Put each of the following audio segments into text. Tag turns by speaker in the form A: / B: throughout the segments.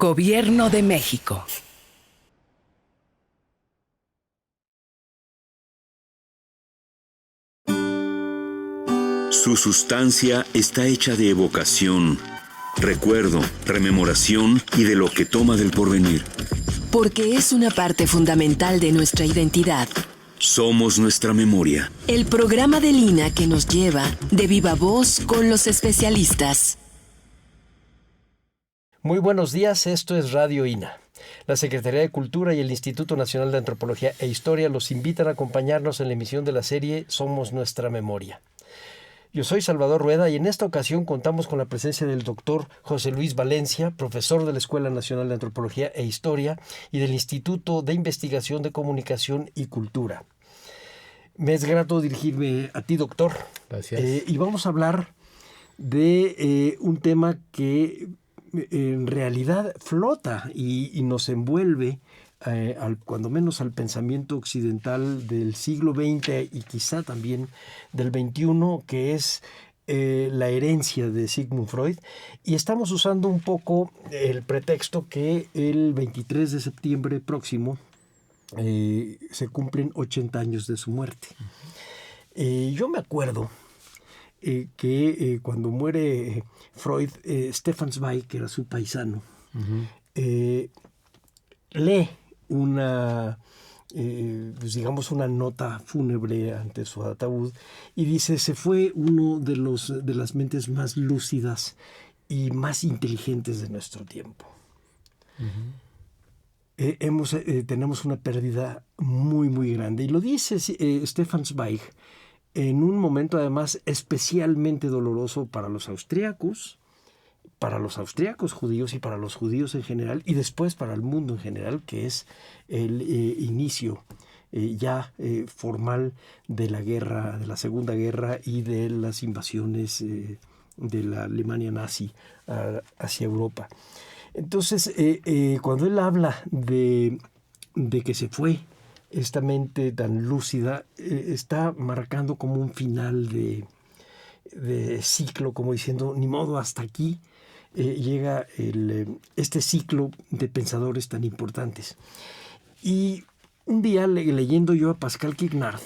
A: Gobierno de México.
B: Su sustancia está hecha de evocación, recuerdo, rememoración y de lo que toma del porvenir.
C: Porque es una parte fundamental de nuestra identidad.
B: Somos nuestra memoria.
C: El programa del INAH que nos lleva de viva voz con los especialistas.
D: Muy buenos días, esto es Radio INAH. La Secretaría de Cultura y el Instituto Nacional de Antropología e Historia los invitan a acompañarnos en la emisión de la serie Somos Nuestra Memoria. Yo soy Salvador Rueda y en esta ocasión contamos con la presencia del doctor José Luis Valencia, profesor de la Escuela Nacional de Antropología e Historia y del Instituto de Investigación de Comunicación y Cultura. Me es grato dirigirme a ti, doctor.
E: Gracias.
D: Y vamos a hablar de un tema que en realidad flota y nos envuelve, cuando menos al pensamiento occidental del siglo XX y quizá también del XXI, que es la herencia de Sigmund Freud. Y estamos usando un poco el pretexto que el 23 de septiembre próximo se cumplen 80 años de su muerte. Yo me acuerdo que cuando muere Freud, Stefan Zweig, que era su paisano, lee una nota fúnebre ante su ataúd y dice: se fue uno de las mentes más lúcidas y más inteligentes de nuestro tiempo. Tenemos una pérdida muy, muy grande. Y lo dice Stefan Zweig en un momento además especialmente doloroso para los austriacos judíos y para los judíos en general, y después para el mundo en general, que es el inicio formal de la guerra, de la Segunda Guerra y de las invasiones de la Alemania nazi hacia Europa. Entonces, cuando él habla de que se fue esta mente tan lúcida, está marcando como un final de ciclo, como diciendo, ni modo, hasta aquí llega este ciclo de pensadores tan importantes. Y un día, leyendo yo a Pascal Quignard,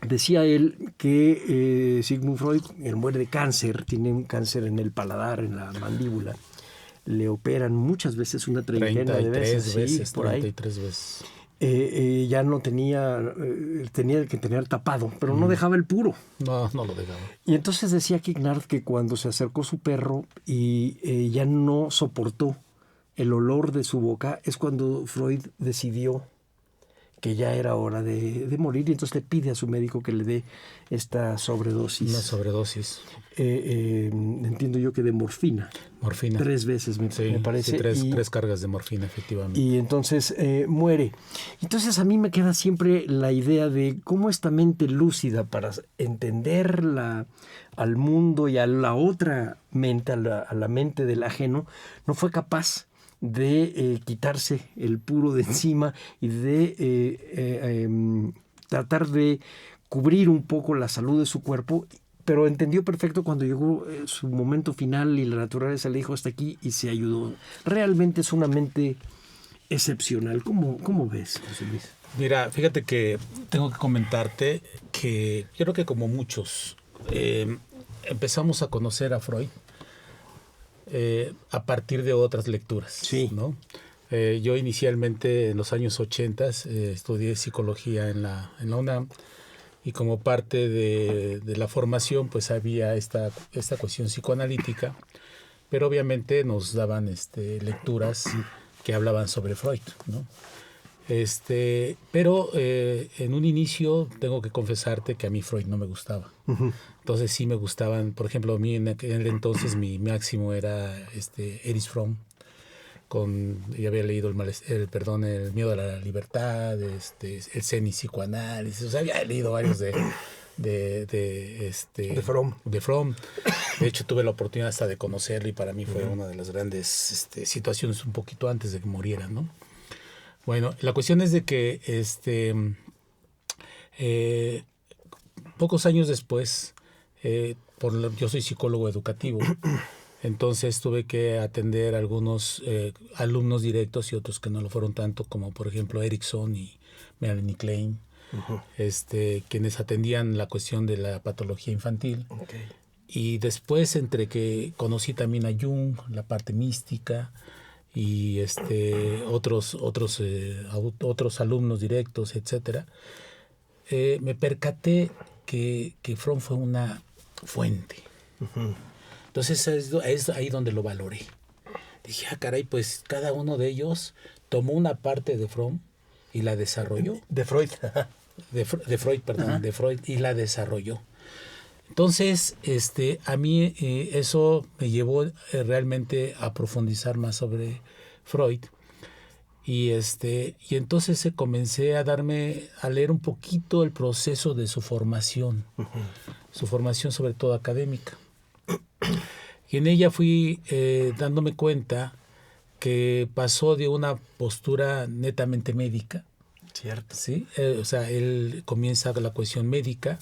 D: decía él que Sigmund Freud, él muere de cáncer, tiene un cáncer en el paladar, en la mandíbula. Le operan muchas veces, una treintena de veces.
E: 33 veces.
D: Ya no tenía que tener tapado, pero no dejaba el puro.
E: No lo dejaba.
D: Y entonces decía Quignard que cuando se acercó su perro y ya no soportó el olor de su boca, es cuando Freud decidió que ya era hora de morir, y entonces le pide a su médico que le dé esta sobredosis.
E: Una sobredosis.
D: Entiendo yo que de morfina.
E: Morfina.
D: 3 veces me parece.
E: Sí, tres cargas de morfina, efectivamente.
D: Y entonces muere. Entonces a mí me queda siempre la idea de cómo esta mente lúcida, para entender al mundo y a la otra mente, a la mente del ajeno, no fue capaz de quitarse el puro de encima y de tratar de cubrir un poco la salud de su cuerpo, pero entendió perfecto cuando llegó su momento final y la naturaleza le dijo hasta aquí, y se ayudó. Realmente es una mente excepcional. ¿Cómo ves, José Luis?
E: Mira, fíjate que tengo que comentarte que yo creo que como muchos empezamos a conocer a Freud a partir de otras lecturas,
D: sí,
E: ¿no? Yo inicialmente en los años 80 estudié psicología en la UNAM, y como parte de la formación pues había esta cuestión psicoanalítica, pero obviamente nos daban lecturas que hablaban sobre Freud, ¿no? Pero en un inicio tengo que confesarte que a mí Freud no me gustaba. Entonces sí me gustaban, por ejemplo, a mí en aquel entonces mi máximo era Erich Fromm, ya había leído el miedo a la libertad, el Zen y psicoanálisis, o sea, había leído varios de
D: Fromm.
E: De Fromm. De hecho tuve la oportunidad hasta de conocerlo, y para mí fue una de las grandes situaciones un poquito antes de que muriera, ¿no? Bueno, la cuestión es de que pocos años después, yo soy psicólogo educativo, Entonces tuve que atender algunos alumnos directos y otros que no lo fueron tanto, como por ejemplo Erickson y Melanie Klein, quienes atendían la cuestión de la patología infantil.
D: Okay.
E: Y después, entre que conocí también a Jung, la parte mística, y otros alumnos directos, etcétera, me percaté que Fromm fue una fuente. Uh-huh. Entonces es ahí donde lo valoré. Dije, caray, pues cada uno de ellos tomó una parte de Fromm y la desarrolló.
D: De Freud.
E: de Freud, perdón, uh-huh. De Freud, y la desarrolló. Entonces, a mí eso me llevó realmente a profundizar más sobre Freud. Y entonces comencé a leer un poquito el proceso de su formación, uh-huh. Su formación sobre todo académica. Y en ella fui dándome cuenta que pasó de una postura netamente médica.
D: Cierto.
E: ¿Sí? O sea, él comienza con la cuestión médica.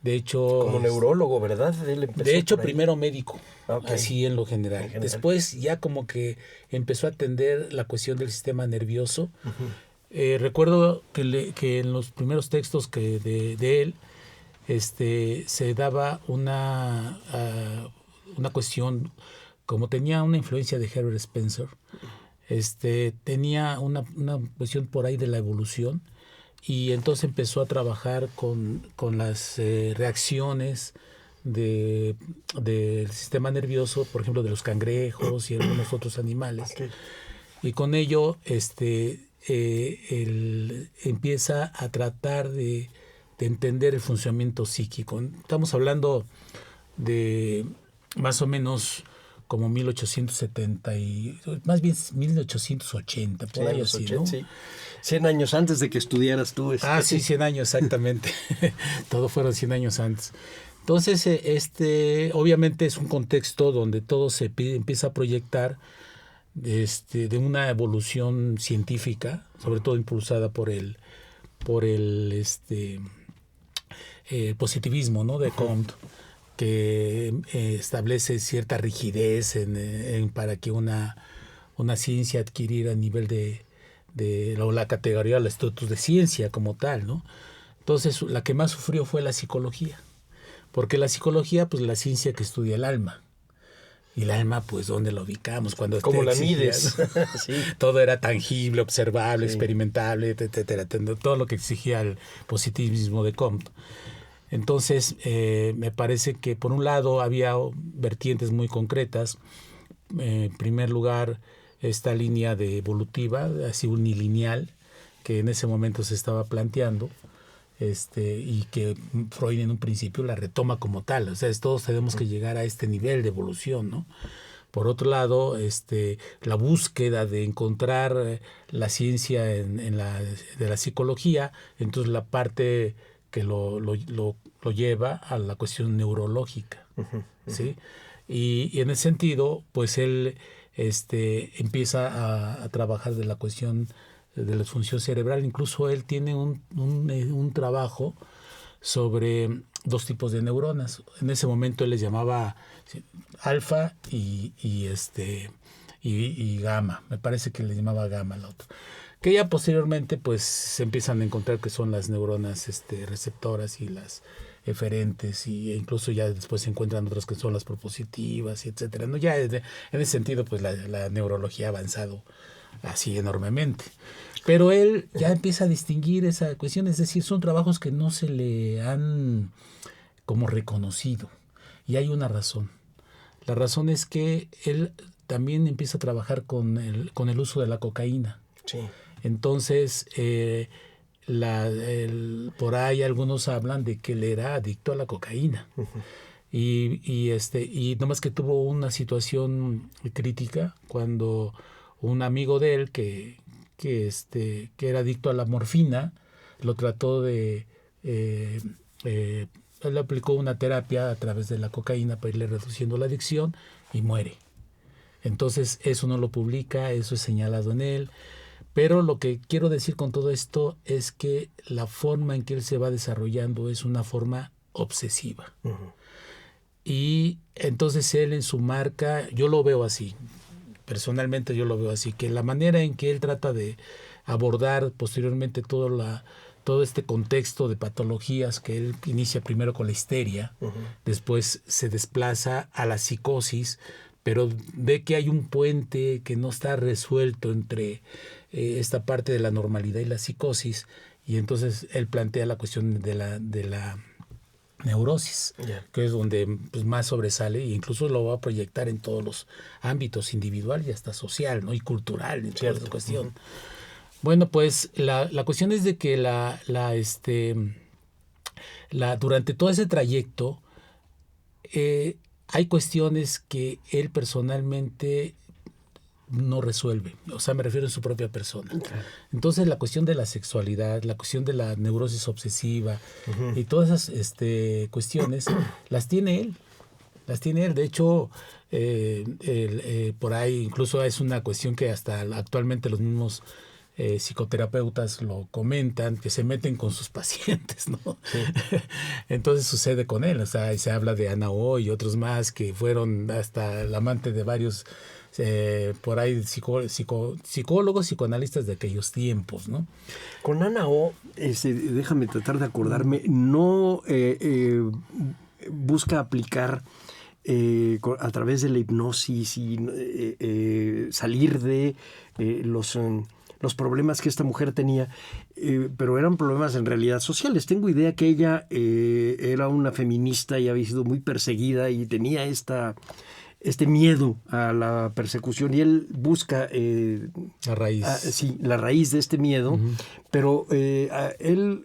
E: De hecho,
D: como neurólogo, ¿verdad?
E: Él de hecho, primero médico, okay. Así en lo general. Después ya como que empezó a atender la cuestión del sistema nervioso. Uh-huh. Recuerdo que en los primeros textos de él se daba una cuestión, como tenía una influencia de Herbert Spencer, tenía una cuestión por ahí de la evolución. Y entonces empezó a trabajar con las reacciones del sistema nervioso, por ejemplo, de los cangrejos y algunos otros animales. Okay. Y con ello él empieza a tratar de entender el funcionamiento psíquico. Estamos hablando de más o menos como 1870 y más bien 1880, por ahí así, 80, ¿no?
D: Sí. 100 años antes de que estudiaras tú.
E: Sí, 100 años, exactamente. Todo fueron 100 años antes. Entonces, obviamente es un contexto donde todo se empieza a proyectar de una evolución científica, sobre todo impulsada por el positivismo, ¿no? De Comte, que establece cierta rigidez para que una ciencia adquiriera nivel de la categoría, el estatus de ciencia como tal, ¿no? Entonces, la que más sufrió fue la psicología, porque la psicología, pues la ciencia que estudia el alma, y el alma, pues, ¿dónde lo ubicamos? Cuando
D: ¿cómo la mides?
E: Sí. Todo era tangible, observable, sí, experimentable, etcétera, todo lo que exigía el positivismo de Comte. Entonces, me parece que por un lado había vertientes muy concretas. En primer lugar, esta línea de evolutiva, así unilineal, que en ese momento se estaba planteando, y que Freud en un principio la retoma como tal. O sea, todos tenemos que llegar a este nivel de evolución, ¿no? Por otro lado, la búsqueda de encontrar la ciencia de la psicología, entonces la parte que lo lleva a la cuestión neurológica, uh-huh, ¿sí? Y en ese sentido, pues él empieza a trabajar de la cuestión de la función cerebral. Incluso él tiene un trabajo sobre dos tipos de neuronas. En ese momento él les llamaba alfa y gamma. Me parece que le llamaba gamma al otro. Que ya posteriormente pues se empiezan a encontrar que son las neuronas receptoras y las eferentes, e incluso ya después se encuentran otras que son las propositivas, y etcétera. ¿No? Ya en ese sentido pues la neurología ha avanzado así enormemente. Pero él ya empieza a distinguir esa cuestión, es decir, son trabajos que no se le han como reconocido. Y hay una razón. La razón es que él también empieza a trabajar con el uso de la cocaína.
D: Sí.
E: Entonces, por ahí algunos hablan de que él era adicto a la cocaína. Uh-huh. Y nomás que tuvo una situación crítica cuando un amigo de él que era adicto a la morfina lo trató él le aplicó una terapia a través de la cocaína para irle reduciendo la adicción y muere. Entonces eso no lo publica, eso es señalado en él. Pero lo que quiero decir con todo esto es que la forma en que él se va desarrollando es una forma obsesiva. Uh-huh. Y entonces él en su marca, yo lo veo así, personalmente yo lo veo así, que la manera en que él trata de abordar posteriormente todo este contexto de patologías que él inicia primero con la histeria, después se desplaza a la psicosis, pero ve que hay un puente que no está resuelto entre esta parte de la normalidad y la psicosis, y entonces él plantea la cuestión de la neurosis, que es donde pues, más sobresale, e incluso lo va a proyectar en todos los ámbitos, individual y hasta social, ¿no? Y cultural, en toda esta cuestión. Bueno, pues la cuestión es de que durante todo ese trayecto hay cuestiones que él personalmente no resuelve, o sea, me refiero a su propia persona. Okay. Entonces, la cuestión de la sexualidad, la cuestión de la neurosis obsesiva y todas esas cuestiones las tiene él. De hecho, por ahí incluso es una cuestión que hasta actualmente los mismos psicoterapeutas lo comentan, que se meten con sus pacientes, ¿no? Sí. Entonces sucede con él, o sea, se habla de Ana O y otros más que fueron hasta el amante de varios por ahí psicólogos, psicoanalistas de aquellos tiempos, ¿no?
D: Con Ana O, déjame tratar de acordarme, no busca aplicar a través de la hipnosis y salir de los problemas que esta mujer tenía, pero eran problemas en realidad sociales. Tengo idea que ella era una feminista y había sido muy perseguida y tenía este miedo a la persecución, y él busca
E: la raíz.
D: La raíz de este miedo, pero él,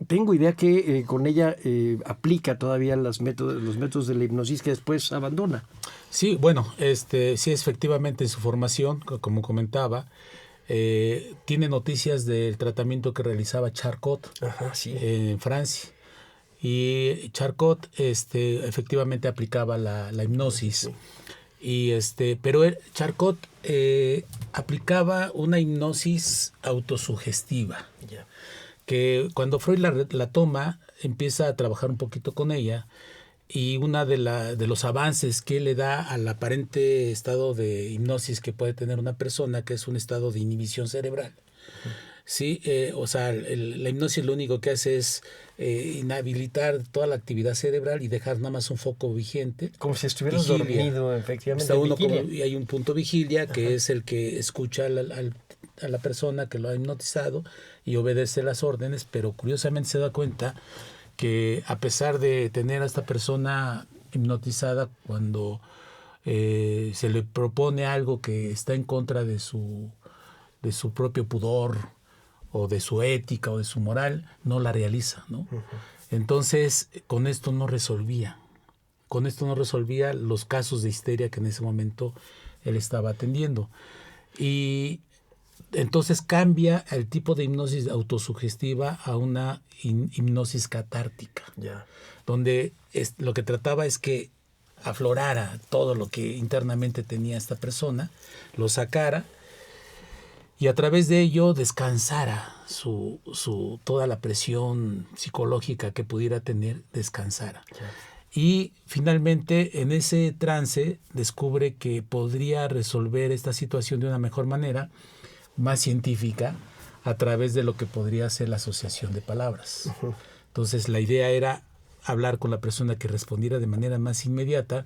D: tengo idea que con ella aplica todavía los métodos de la hipnosis que después abandona.
E: Sí, bueno, sí, efectivamente en su formación, como comentaba, tiene noticias del tratamiento que realizaba Charcot en Francia. Y Charcot efectivamente aplicaba la hipnosis. Y pero Charcot aplicaba una hipnosis autosugestiva. Que cuando Freud la toma, empieza a trabajar un poquito con ella, y una de los avances que le da al aparente estado de hipnosis que puede tener una persona, que es un estado de inhibición cerebral. Sí, o sea, la hipnosis lo único que hace es inhabilitar toda la actividad cerebral y dejar nada más un foco vigente.
D: Como si estuvieras dormido, efectivamente.
E: Está uno y hay un punto vigilia, que es el que escucha a la persona que lo ha hipnotizado y obedece las órdenes, pero curiosamente se da cuenta que a pesar de tener a esta persona hipnotizada, cuando se le propone algo que está en contra de su propio pudor o de su ética o de su moral, no la realiza, ¿no? Entonces, con esto no resolvía los casos de histeria que en ese momento él estaba atendiendo. Y entonces cambia el tipo de hipnosis autosugestiva a una hipnosis catártica, donde lo que trataba es que aflorara todo lo que internamente tenía esta persona, lo sacara, y a través de ello descansara toda la presión psicológica que pudiera tener, descansara. Y finalmente en ese trance descubre que podría resolver esta situación de una mejor manera, más científica, a través de lo que podría ser la asociación de palabras. Entonces la idea era hablar con la persona que respondiera de manera más inmediata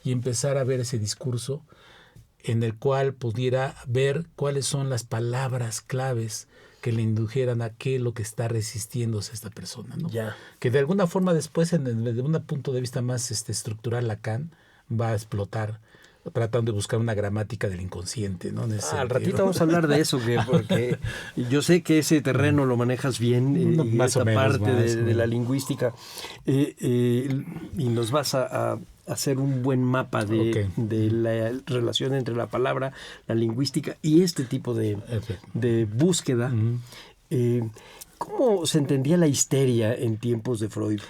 E: y empezar a ver ese discurso en el cual pudiera ver cuáles son las palabras claves que le indujeran a qué lo que está resistiéndose a esta persona, ¿no? Que de alguna forma después, desde un punto de vista más estructural, Lacan va a explotar, tratando de buscar una gramática del inconsciente, ¿no?
D: Al ratito vamos a hablar de eso, porque yo sé que ese terreno lo manejas bien, y esta parte de la lingüística, y nos vas a hacer un buen mapa de la relación entre la palabra, la lingüística y este tipo de búsqueda. ¿Cómo se entendía la histeria en tiempos de Freud?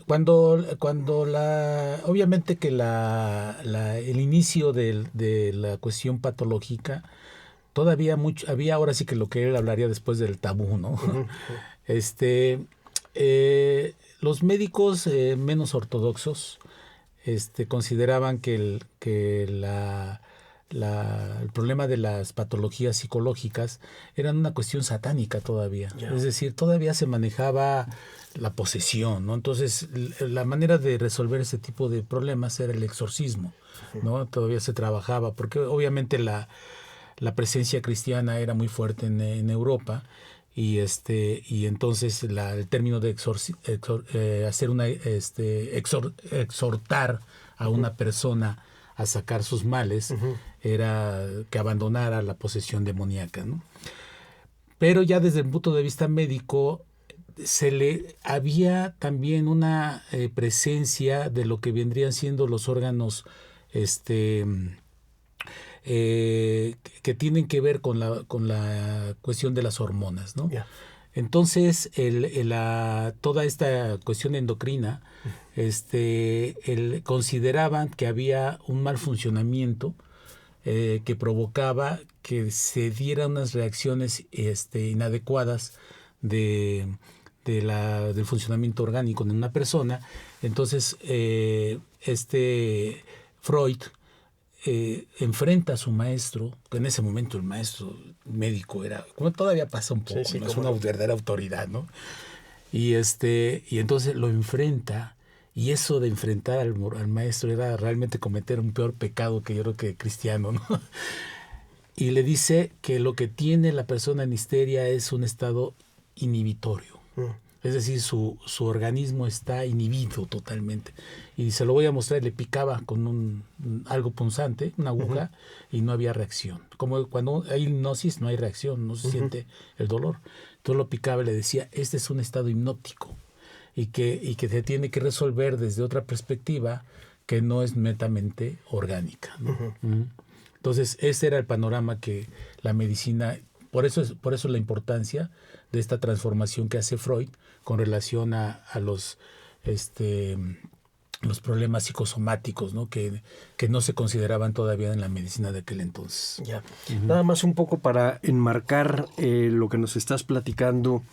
E: Cuando obviamente que el inicio de la cuestión patológica, todavía había ahora sí que lo que él hablaría después del tabú, ¿no? Los médicos menos ortodoxos consideraban que el problema de las patologías psicológicas eran una cuestión satánica todavía. Es decir, todavía se manejaba la posesión, ¿no? Entonces, la manera de resolver ese tipo de problemas era el exorcismo, ¿no? Todavía se trabajaba, porque obviamente la presencia cristiana era muy fuerte en Europa, y entonces el término de exhortar a una persona a sacar sus males era que abandonara la posesión demoníaca, ¿no? Pero ya desde el punto de vista médico había también una presencia de lo que vendrían siendo los órganos que tienen que ver con la cuestión de las hormonas, ¿no? Yeah. Entonces, toda esta cuestión endocrina, consideraban que había un mal funcionamiento que provocaba que se dieran unas reacciones inadecuadas del funcionamiento orgánico en una persona. Entonces, Freud enfrenta a su maestro, que en ese momento el maestro médico era, como todavía pasa un poco, ¿no? Es una verdadera autoridad, ¿no? Y entonces lo enfrenta, y eso de enfrentar al maestro era realmente cometer un peor pecado que yo creo que cristiano, ¿no? Y le dice que lo que tiene la persona en histeria es un estado inhibitorio. Es decir, su organismo está inhibido totalmente. Y se lo voy a mostrar, le picaba con algo punzante, una aguja, y no había reacción. Como cuando hay hipnosis no hay reacción, no se siente el dolor. Entonces lo picaba y le decía, este es un estado hipnótico y que se tiene que resolver desde otra perspectiva que no es netamente orgánica, ¿no? Entonces ese era el panorama que la medicina, por eso la importancia de esta transformación que hace Freud con relación a los problemas psicosomáticos, ¿no? Que no se consideraban todavía en la medicina de aquel entonces.
D: Ya. Nada más un poco para enmarcar lo que nos estás platicando.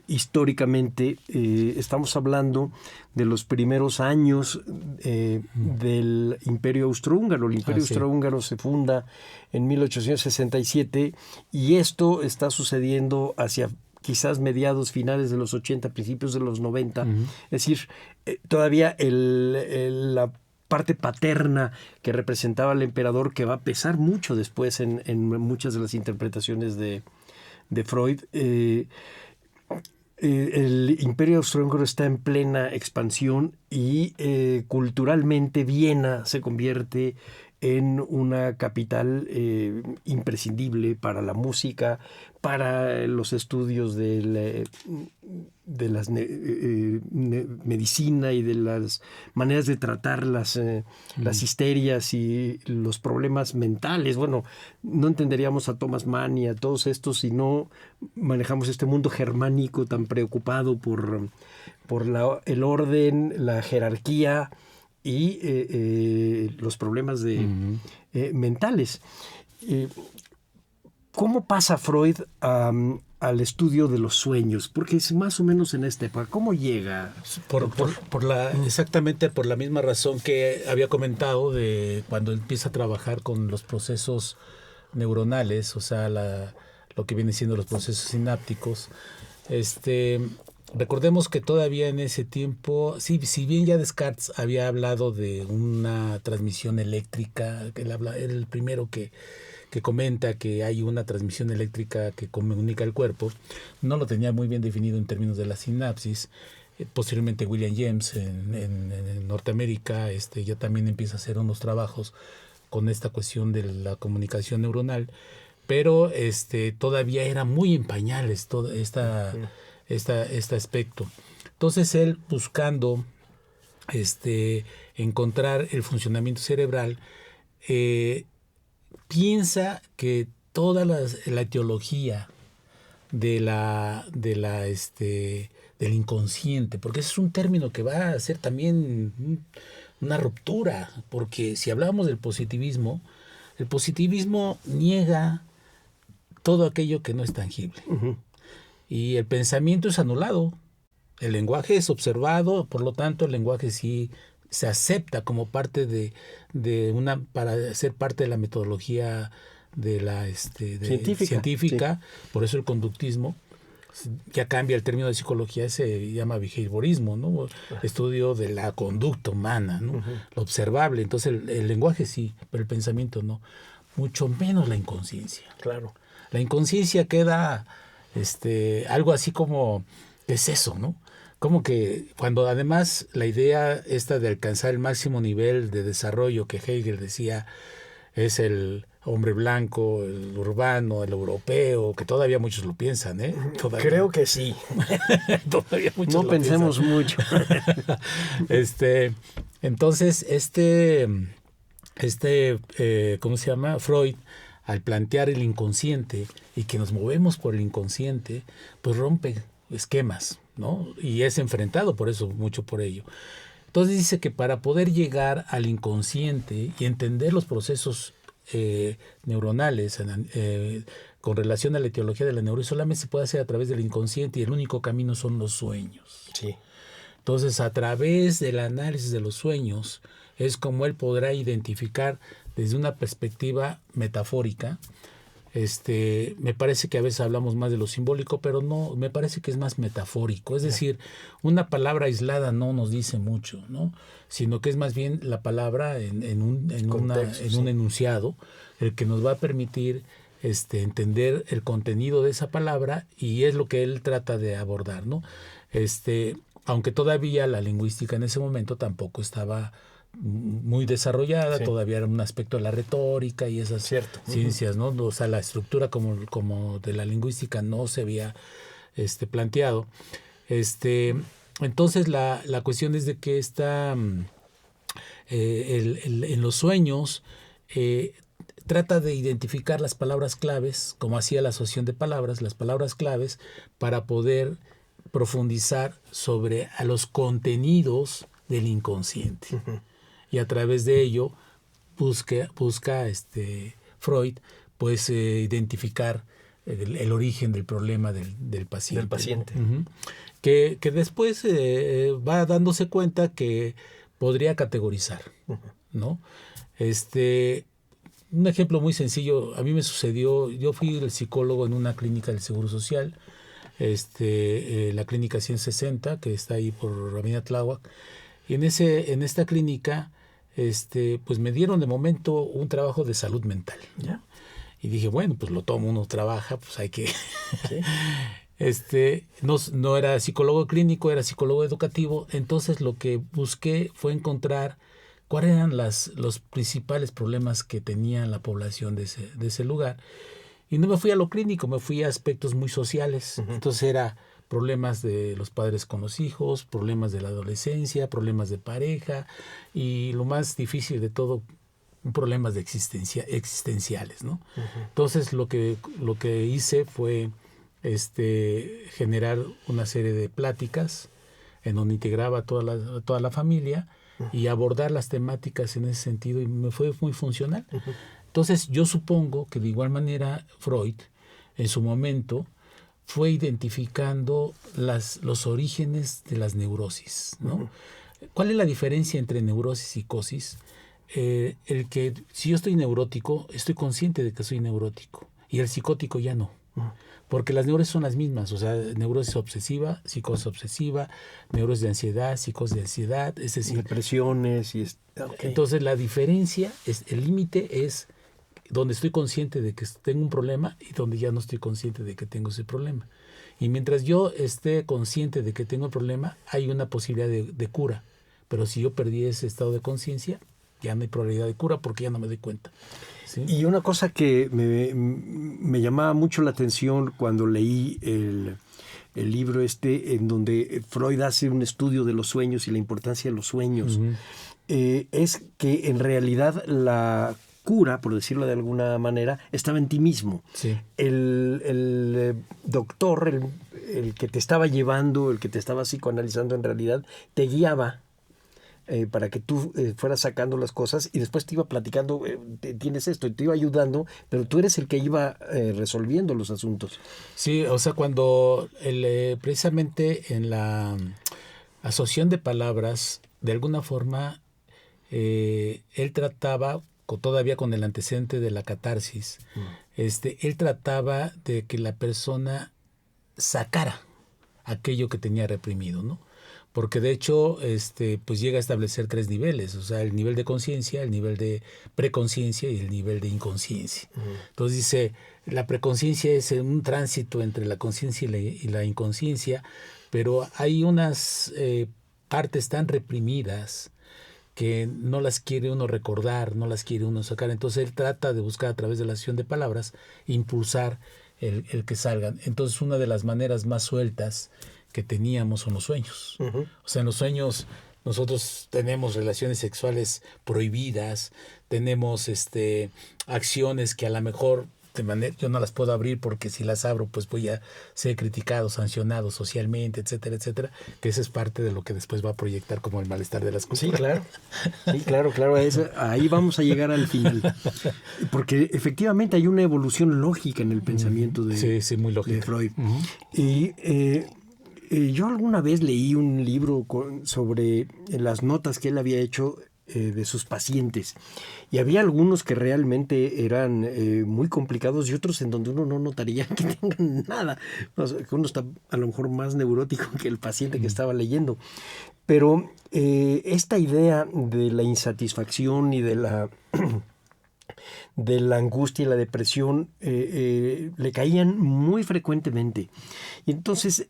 D: Históricamente estamos hablando de los primeros años del Imperio Austrohúngaro. El Imperio Austrohúngaro se funda en 1867 y esto está sucediendo hacia quizás mediados, finales de los 80, principios de los 90. Es decir, todavía la parte paterna que representaba al emperador, que va a pesar mucho después en muchas de las interpretaciones de Freud. El Imperio Austrohúngaro está en plena expansión y culturalmente Viena se convierte en una capital imprescindible para la música, para los estudios de la medicina y de las maneras de tratar las histerias y los problemas mentales. Bueno, no entenderíamos a Thomas Mann y a todos estos si no manejamos este mundo germánico tan preocupado por el orden, la jerarquía y los problemas mentales. ¿Cómo pasa Freud al estudio de los sueños? Porque es más o menos en esta época. ¿Cómo llega?
E: Exactamente por la misma razón que había comentado de cuando empieza a trabajar con los procesos neuronales, o sea, lo que viene siendo los procesos sinápticos. Recordemos que todavía en ese tiempo, si bien ya Descartes había hablado de una transmisión eléctrica, que él era el primero que comenta que hay una transmisión eléctrica que comunica el cuerpo, no lo tenía muy bien definido en términos de la sinapsis. Posteriormente William James en Norteamérica ya también empieza a hacer unos trabajos con esta cuestión de la comunicación neuronal, pero todavía era muy en pañales todo este aspecto. Entonces él, buscando encontrar el funcionamiento cerebral, piensa que toda la etiología del inconsciente, porque ese es un término que va a ser también una ruptura, porque si hablamos del positivismo, el positivismo niega todo aquello que no es tangible. Y el pensamiento es anulado, el lenguaje es observado, por lo tanto el lenguaje sí se acepta como parte para ser parte de la metodología de la científica,
D: sí.
E: Por eso el conductismo ya cambia el término de psicología, se llama behaviorismo, ¿no? Estudio de la conducta humana, ¿no? Lo observable. Entonces el lenguaje sí, pero el pensamiento no. Mucho menos la inconsciencia.
D: Claro.
E: La inconsciencia queda algo así como, ¿qué es eso, no? Como que cuando además la idea esta de alcanzar el máximo nivel de desarrollo que Hegel decía es el hombre blanco, el urbano, el europeo, que todavía muchos lo piensan, ¿eh? Todavía.
D: Creo que sí.
E: Todavía muchos
D: no
E: lo
D: pensemos
E: piensan.
D: mucho.
E: Entonces, ¿cómo se llama? Freud, al plantear el inconsciente y que nos movemos por el inconsciente, pues rompe esquemas, ¿no? Y es enfrentado mucho por ello. Entonces dice que para poder llegar al inconsciente y entender los procesos neuronales con relación a la etiología de la neurosis, solamente se puede hacer a través del inconsciente y el único camino son los sueños.
D: Sí.
E: Entonces, a través del análisis de los sueños es como él podrá identificar desde una perspectiva metafórica. Me parece que a veces hablamos más de lo simbólico, pero no, me parece que es más metafórico. Es decir, una palabra aislada no nos dice mucho, ¿no? Sino que es más bien la palabra en un enunciado, el que nos va a permitir entender el contenido de esa palabra, y es lo que él trata de abordar, ¿no? Aunque todavía la lingüística en ese momento tampoco estaba muy desarrollada, sí. Todavía era un aspecto de la retórica y esas ciencias, ¿no? O sea, la estructura como de la lingüística no se había planteado. Entonces la cuestión es de que en los sueños trata de identificar las palabras claves, como hacía la asociación de palabras, las palabras claves, para poder profundizar sobre a los contenidos del inconsciente. Uh-huh. Y a través de ello busca Freud pues identificar el origen del problema del paciente.
D: Del paciente.
E: Uh-huh. Que después va dándose cuenta que podría categorizar, uh-huh. ¿no? Un ejemplo muy sencillo, a mí me sucedió, yo fui el psicólogo en una clínica del Seguro Social, la clínica 160, que está ahí por Avenida Tláhuac, y en esta clínica pues me dieron de momento un trabajo de salud mental, ¿no? ¿Ya? Y dije, bueno, pues lo tomo, uno trabaja, pues hay que... ¿Sí? No era psicólogo clínico, era psicólogo educativo. Entonces lo que busqué fue encontrar cuáles eran los principales problemas que tenía la población de ese lugar. Y no me fui a lo clínico, me fui a aspectos muy sociales. Uh-huh. Entonces era problemas de los padres con los hijos, problemas de la adolescencia, problemas de pareja y lo más difícil de todo, problemas existenciales, ¿no? Uh-huh. Entonces lo que hice fue generar una serie de pláticas en donde integraba toda la familia, uh-huh. y abordar las temáticas en ese sentido, y me fue muy funcional. Uh-huh. Entonces yo supongo que de igual manera Freud en su momento fue identificando los orígenes de las neurosis, ¿no? Uh-huh. ¿Cuál es la diferencia entre neurosis y psicosis? El que si yo estoy neurótico, estoy consciente de que soy neurótico, y el psicótico ya no. Uh-huh. Porque las neurosis son las mismas, o sea, neurosis obsesiva, psicosis obsesiva, neurosis de ansiedad, psicosis de ansiedad, es decir...
D: Depresiones y... Okay.
E: Entonces la diferencia, el límite es donde estoy consciente de que tengo un problema y donde ya no estoy consciente de que tengo ese problema. Y mientras yo esté consciente de que tengo el problema, hay una posibilidad de cura. Pero si yo perdí ese estado de conciencia, ya no hay probabilidad de cura porque ya no me doy cuenta. ¿Sí?
D: Y una cosa que me llamaba mucho la atención cuando leí el libro en donde Freud hace un estudio de los sueños y la importancia de los sueños, uh-huh. Es que en realidad la cura, por decirlo de alguna manera, estaba en ti mismo.
E: Sí.
D: El doctor, el que te estaba llevando, el que te estaba psicoanalizando, en realidad te guiaba para que tú fueras sacando las cosas, y después te iba platicando, tienes esto, y te iba ayudando, pero tú eres el que iba resolviendo los asuntos.
E: Sí, o sea, cuando precisamente en la asociación de palabras, de alguna forma él trataba, todavía con el antecedente de la catarsis, él trataba de que la persona sacara aquello que tenía reprimido, ¿no? Porque de hecho, pues llega a establecer 3 niveles, o sea, el nivel de conciencia, el nivel de preconciencia y el nivel de inconsciencia. Entonces dice, la preconciencia es un tránsito entre la conciencia y la inconsciencia, pero hay unas partes tan reprimidas que no las quiere uno recordar, no las quiere uno sacar. Entonces él trata de buscar a través de la acción de palabras impulsar el que salgan. Entonces una de las maneras más sueltas que teníamos son los sueños. O sea, en los sueños nosotros tenemos relaciones sexuales prohibidas, tenemos acciones que a lo mejor yo no las puedo abrir porque si las abro pues voy a ser criticado, sancionado socialmente, etcétera, etcétera, que esa es parte de lo que después va a proyectar como el malestar de las culturas.
D: Sí, claro, ahí vamos a llegar al final. Porque efectivamente hay una evolución lógica en el pensamiento de
E: muy lógica.
D: De Freud. Y yo alguna vez leí un libro sobre las notas que él había hecho de sus pacientes, y había algunos que realmente eran muy complicados y otros en donde uno no notaría que tengan nada, o sea, que uno está a lo mejor más neurótico que el paciente que estaba leyendo, pero esta idea de la insatisfacción y de la angustia y la depresión le caían muy frecuentemente. Y entonces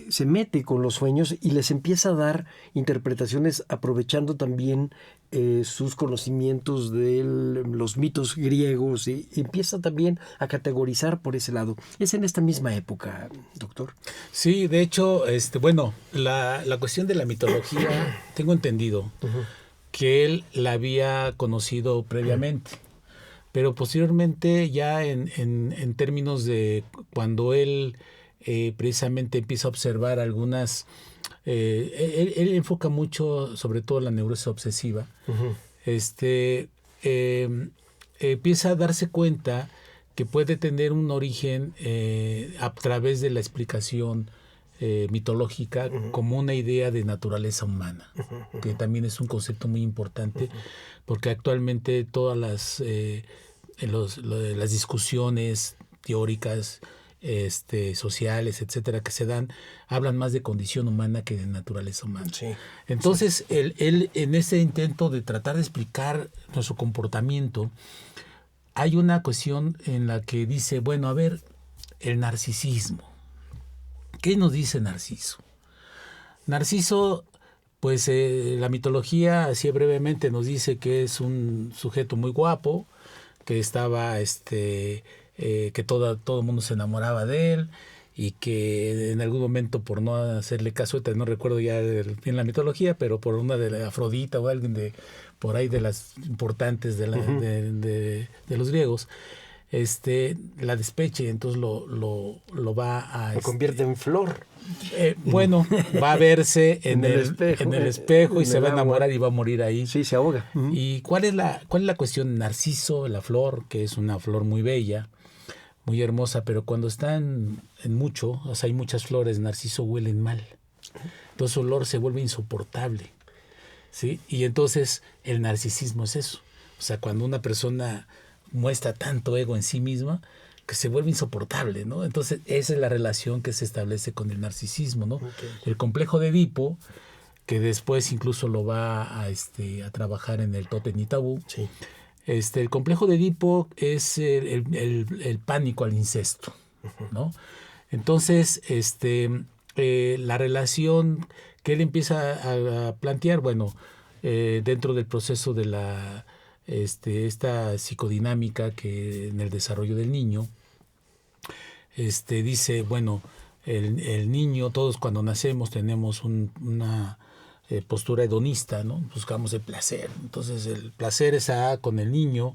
D: se mete con los sueños y les empieza a dar interpretaciones aprovechando también sus conocimientos de los mitos griegos, y empieza también a categorizar por ese lado. Es en esta misma época, doctor.
E: Sí, de hecho, bueno, la cuestión de la mitología, tengo entendido que él la había conocido previamente. Pero posteriormente ya en términos de cuando él precisamente empieza a observar algunas... él enfoca mucho sobre todo la neurosis obsesiva. Empieza a darse cuenta que puede tener un origen a través de la explicación mitológica como una idea de naturaleza humana, que también es un concepto muy importante, porque actualmente todas las discusiones teóricas, sociales, etcétera, que se dan, hablan más de condición humana que de naturaleza humana. Sí. Entonces, él en ese intento de tratar de explicar nuestro comportamiento, hay una cuestión en la que dice, bueno, a ver, el narcisismo. ¿Qué nos dice Narciso? Narciso, pues la mitología, así brevemente, nos dice que es un sujeto muy guapo, que estaba, que todo el mundo se enamoraba de él, y que en algún momento, por no hacerle caso, no recuerdo ya bien la mitología, pero por una de Afrodita o alguien por ahí de las importantes de los griegos, la despeche, y entonces lo va a...
D: Lo convierte en flor.
E: Bueno, va a verse en el espejo y se va a enamorar
D: agua.
E: Y va a morir ahí.
D: Sí, se ahoga.
E: ¿Y cuál es la cuestión? Narciso, la flor, que es una flor muy bella, muy hermosa, pero cuando está en mucho, o sea, hay muchas flores, Narciso huelen mal. Entonces su olor se vuelve insoportable, ¿sí? Y entonces el narcisismo es eso. O sea, cuando una persona muestra tanto ego en sí misma que se vuelve insoportable, ¿no? Entonces esa es la relación que se establece con el narcisismo, ¿no? Okay. El complejo de Edipo, que después incluso lo va a trabajar en el Tótem y Tabú.
D: Sí.
E: El complejo de Edipo es el pánico al incesto, ¿no? Entonces, la relación que él empieza a plantear, bueno, dentro del proceso de esta psicodinámica que en el desarrollo del niño, dice, bueno, el niño, todos cuando nacemos tenemos una postura hedonista, ¿no? Buscamos el placer. Entonces el placer está con el niño.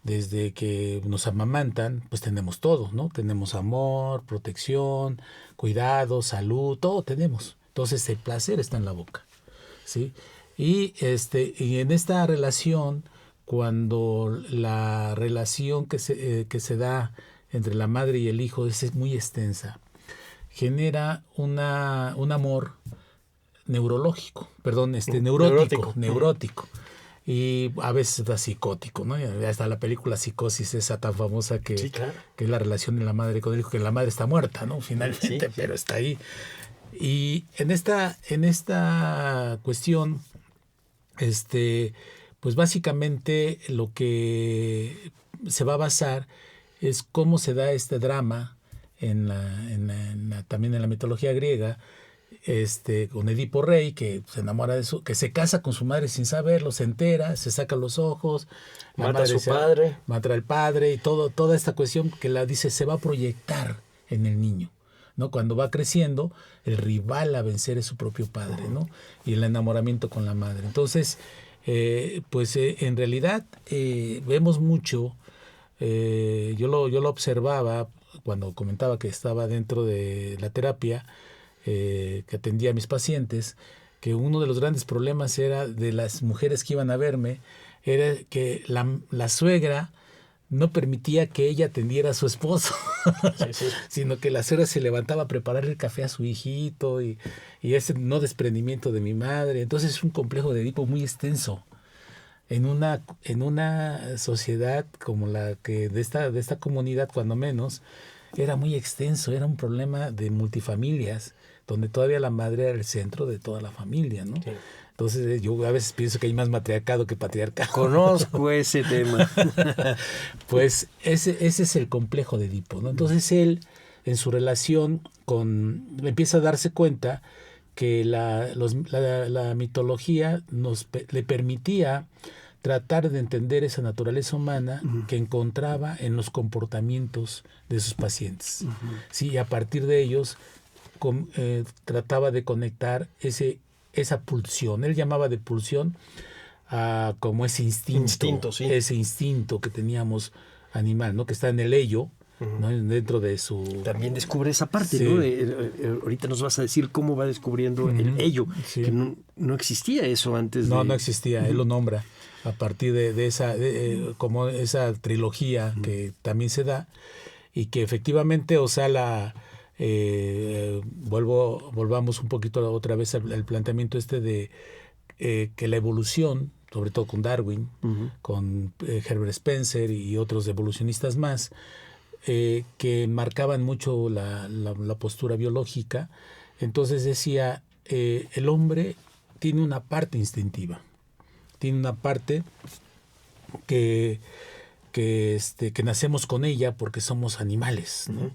E: Desde que nos amamantan, pues tenemos todo, ¿no? Tenemos amor, protección, cuidado, salud, todo tenemos. Entonces el placer está en la boca, ¿sí? Y en esta relación, cuando la relación que se da entre la madre y el hijo es muy extensa, genera un amor neurótico. y a veces está psicótico, ¿no? Hasta la película Psicosis, esa tan famosa que,
D: Sí, claro.
E: que es la relación de la madre con el hijo, que la madre está muerta, ¿no? Finalmente,
D: Sí.
E: pero está ahí. Y en esta cuestión, pues básicamente lo que se va a basar es cómo se da este drama también en la mitología griega, con Edipo Rey, que se enamora que se casa con su madre sin saberlo, se entera, se saca los ojos, la
D: Mata a
E: madre
D: su padre.
E: mata al padre y toda esta cuestión que la dice se va a proyectar en el niño, ¿no? Cuando va creciendo, el rival a vencer es su propio padre, ¿no? Y el enamoramiento con la madre. Entonces, en realidad vemos mucho, yo lo observaba cuando comentaba que estaba dentro de la terapia, que atendía a mis pacientes, que uno de los grandes problemas era de las mujeres que iban a verme, era que la suegra no permitía que ella atendiera a su esposo, sí. Sino que la suegra se levantaba a preparar el café a su hijito y ese no desprendimiento de mi madre. Entonces es un complejo de Edipo muy extenso. En una sociedad como la que de esta comunidad, cuando menos, era muy extenso, era un problema de multifamilias, donde todavía la madre era el centro de toda la familia, ¿no? Sí. Entonces yo a veces pienso que hay más matriarcado que patriarcado.
D: Conozco ese tema.
E: Pues ese es el complejo de Edipo, ¿no? Entonces él, en su relación empieza a darse cuenta que la mitología le permitía tratar de entender esa naturaleza humana que encontraba en los comportamientos de sus pacientes. Sí, y a partir de ellos trataba de conectar esa pulsión. Él llamaba de pulsión como ese instinto, sí. Ese instinto que teníamos animal, ¿no? Que está en el ello, ¿no? Dentro de su...
D: También descubre esa parte, sí. ¿No? Ahorita nos vas a decir cómo va descubriendo el ello, sí. Que no existía eso antes.
E: No existía, él lo nombra a partir de esa como esa trilogía que también se da, y que efectivamente Osala, volvamos un poquito otra vez al planteamiento de que la evolución, sobre todo con Darwin, con Herbert Spencer y otros evolucionistas más, que marcaban mucho la postura biológica. Entonces decía, el hombre tiene una parte instintiva, tiene una parte que nacemos con ella porque somos animales, ¿no?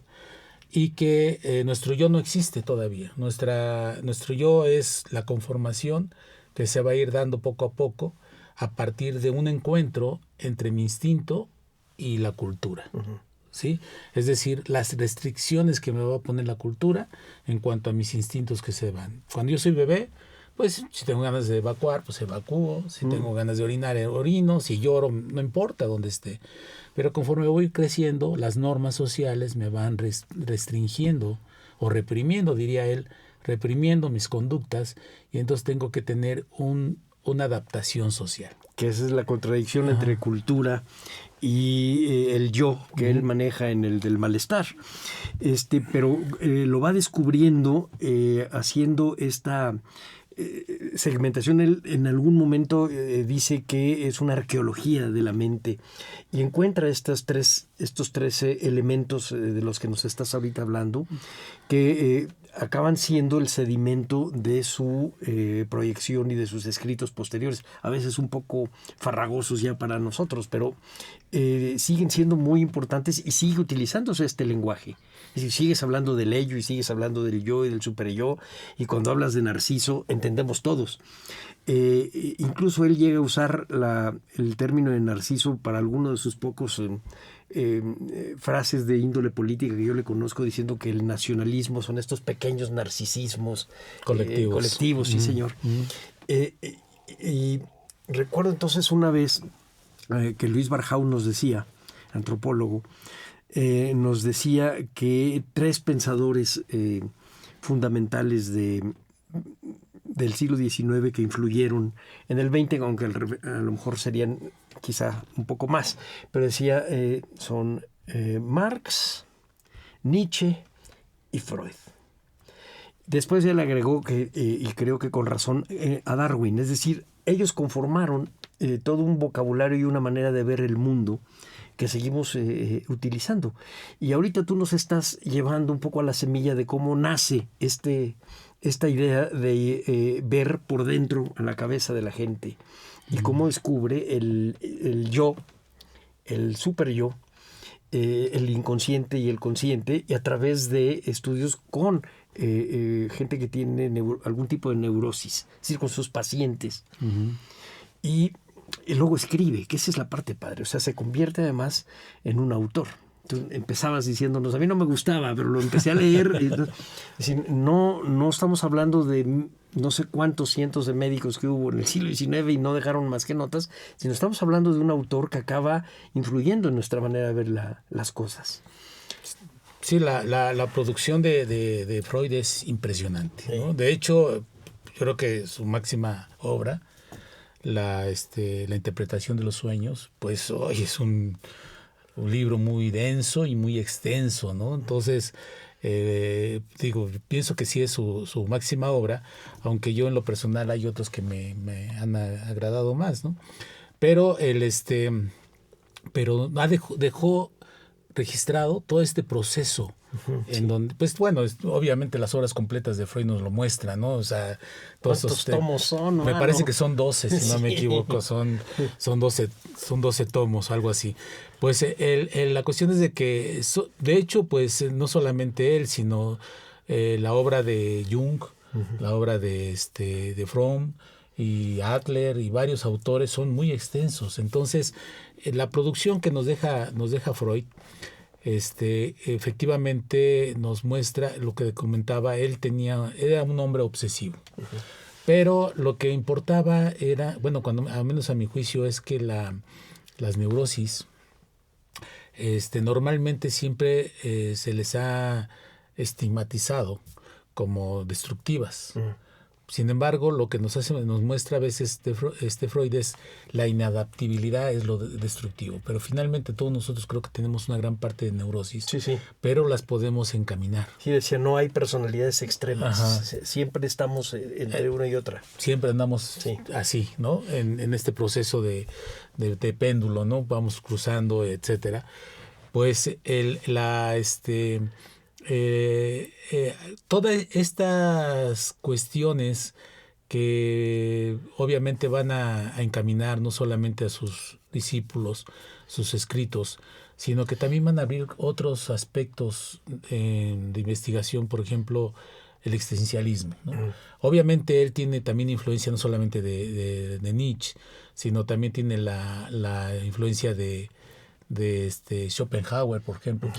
E: Y que nuestro yo no existe todavía. Nuestro yo es la conformación que se va a ir dando poco a poco a partir de un encuentro entre mi instinto y la cultura. ¿Sí? Es decir, las restricciones que me va a poner la cultura en cuanto a mis instintos que se van. Cuando yo soy bebé, pues si tengo ganas de evacuar, pues evacúo. Si tengo ganas de orinar, orino. Si lloro, no importa dónde esté. Pero conforme voy creciendo, las normas sociales me van restringiendo o reprimiendo, diría él, reprimiendo mis conductas, y entonces tengo que tener una adaptación social.
D: Que esa es la contradicción entre cultura y el yo que él maneja en el del malestar. Pero lo va descubriendo haciendo esta segmentación. Él en algún momento dice que es una arqueología de la mente y encuentra estos tres elementos de los que nos estás ahorita hablando, que acaban siendo el sedimento de su proyección y de sus escritos posteriores, a veces un poco farragosos ya para nosotros, pero siguen siendo muy importantes y sigue utilizándose este lenguaje. Es decir, sigues hablando del ello y sigues hablando del yo y del superyo, y cuando hablas de Narciso entendemos todos. Incluso él llega a usar el término de Narciso para algunos de sus pocos frases de índole política que yo le conozco, diciendo que el nacionalismo son estos pequeños narcisismos colectivos, sí señor. Y recuerdo entonces una vez que Luis Barjau nos decía, antropólogo, nos decía que tres pensadores fundamentales del siglo XIX que influyeron en el XX, aunque a lo mejor serían quizá un poco más, pero decía son Marx, Nietzsche y Freud. Después él agregó que, y creo que con razón, a Darwin. Es decir, ellos conformaron todo un vocabulario y una manera de ver el mundo que seguimos utilizando. Y ahorita tú nos estás llevando un poco a la semilla de cómo nace esta idea de ver por dentro a la cabeza de la gente y cómo descubre el yo, el super yo, el inconsciente y el consciente, y a través de estudios con gente que tiene algún tipo de neurosis, es decir, con sus pacientes. Y luego escribe, que esa es la parte padre, o sea, se convierte además en un autor. Tú empezabas diciéndonos, a mí no me gustaba, pero lo empecé a leer. Es decir, no estamos hablando de no sé cuántos cientos de médicos que hubo en el siglo XIX y no dejaron más que notas, sino estamos hablando de un autor que acaba influyendo en nuestra manera de ver las cosas.
E: Sí, la producción de Freud es impresionante, ¿no? De hecho, yo creo que su máxima obra, la interpretación de los sueños, pues hoy es un libro muy denso y muy extenso, ¿no? Entonces, pienso que sí es su máxima obra, aunque yo en lo personal hay otros que me han agradado más, ¿no? Pero dejó registrado todo este proceso en donde, pues bueno, obviamente las obras completas de Freud nos lo muestran, ¿no? O sea, todos
D: ¿cuántos tomos son?
E: Me parece que son 12, si no me equivoco, son 12 tomos, algo así. Pues la cuestión es de que, de hecho, pues no solamente él, sino la obra de Jung, la obra de Fromm y Adler y varios autores son muy extensos. Entonces, la producción que nos deja Freud, efectivamente nos muestra lo que comentaba. Era un hombre obsesivo, pero lo que importaba era, bueno, al menos a mi juicio, es que las neurosis normalmente siempre se les ha estigmatizado como destructivas. Sin embargo, lo que nos muestra a veces Freud es la inadaptabilidad, es lo destructivo. Pero finalmente todos nosotros creo que tenemos una gran parte de neurosis, pero las podemos encaminar.
D: Sí, decía, no hay personalidades extremas. Siempre estamos entre una y otra.
E: Siempre andamos así, ¿no? En este proceso de péndulo, ¿no? Vamos cruzando, etcétera. Pues todas estas cuestiones que obviamente van a encaminar no solamente a sus discípulos, sus escritos, sino que también van a abrir otros aspectos de investigación, por ejemplo, el existencialismo, ¿no? Obviamente él tiene también influencia no solamente de Nietzsche, sino también tiene la influencia de Schopenhauer, por ejemplo.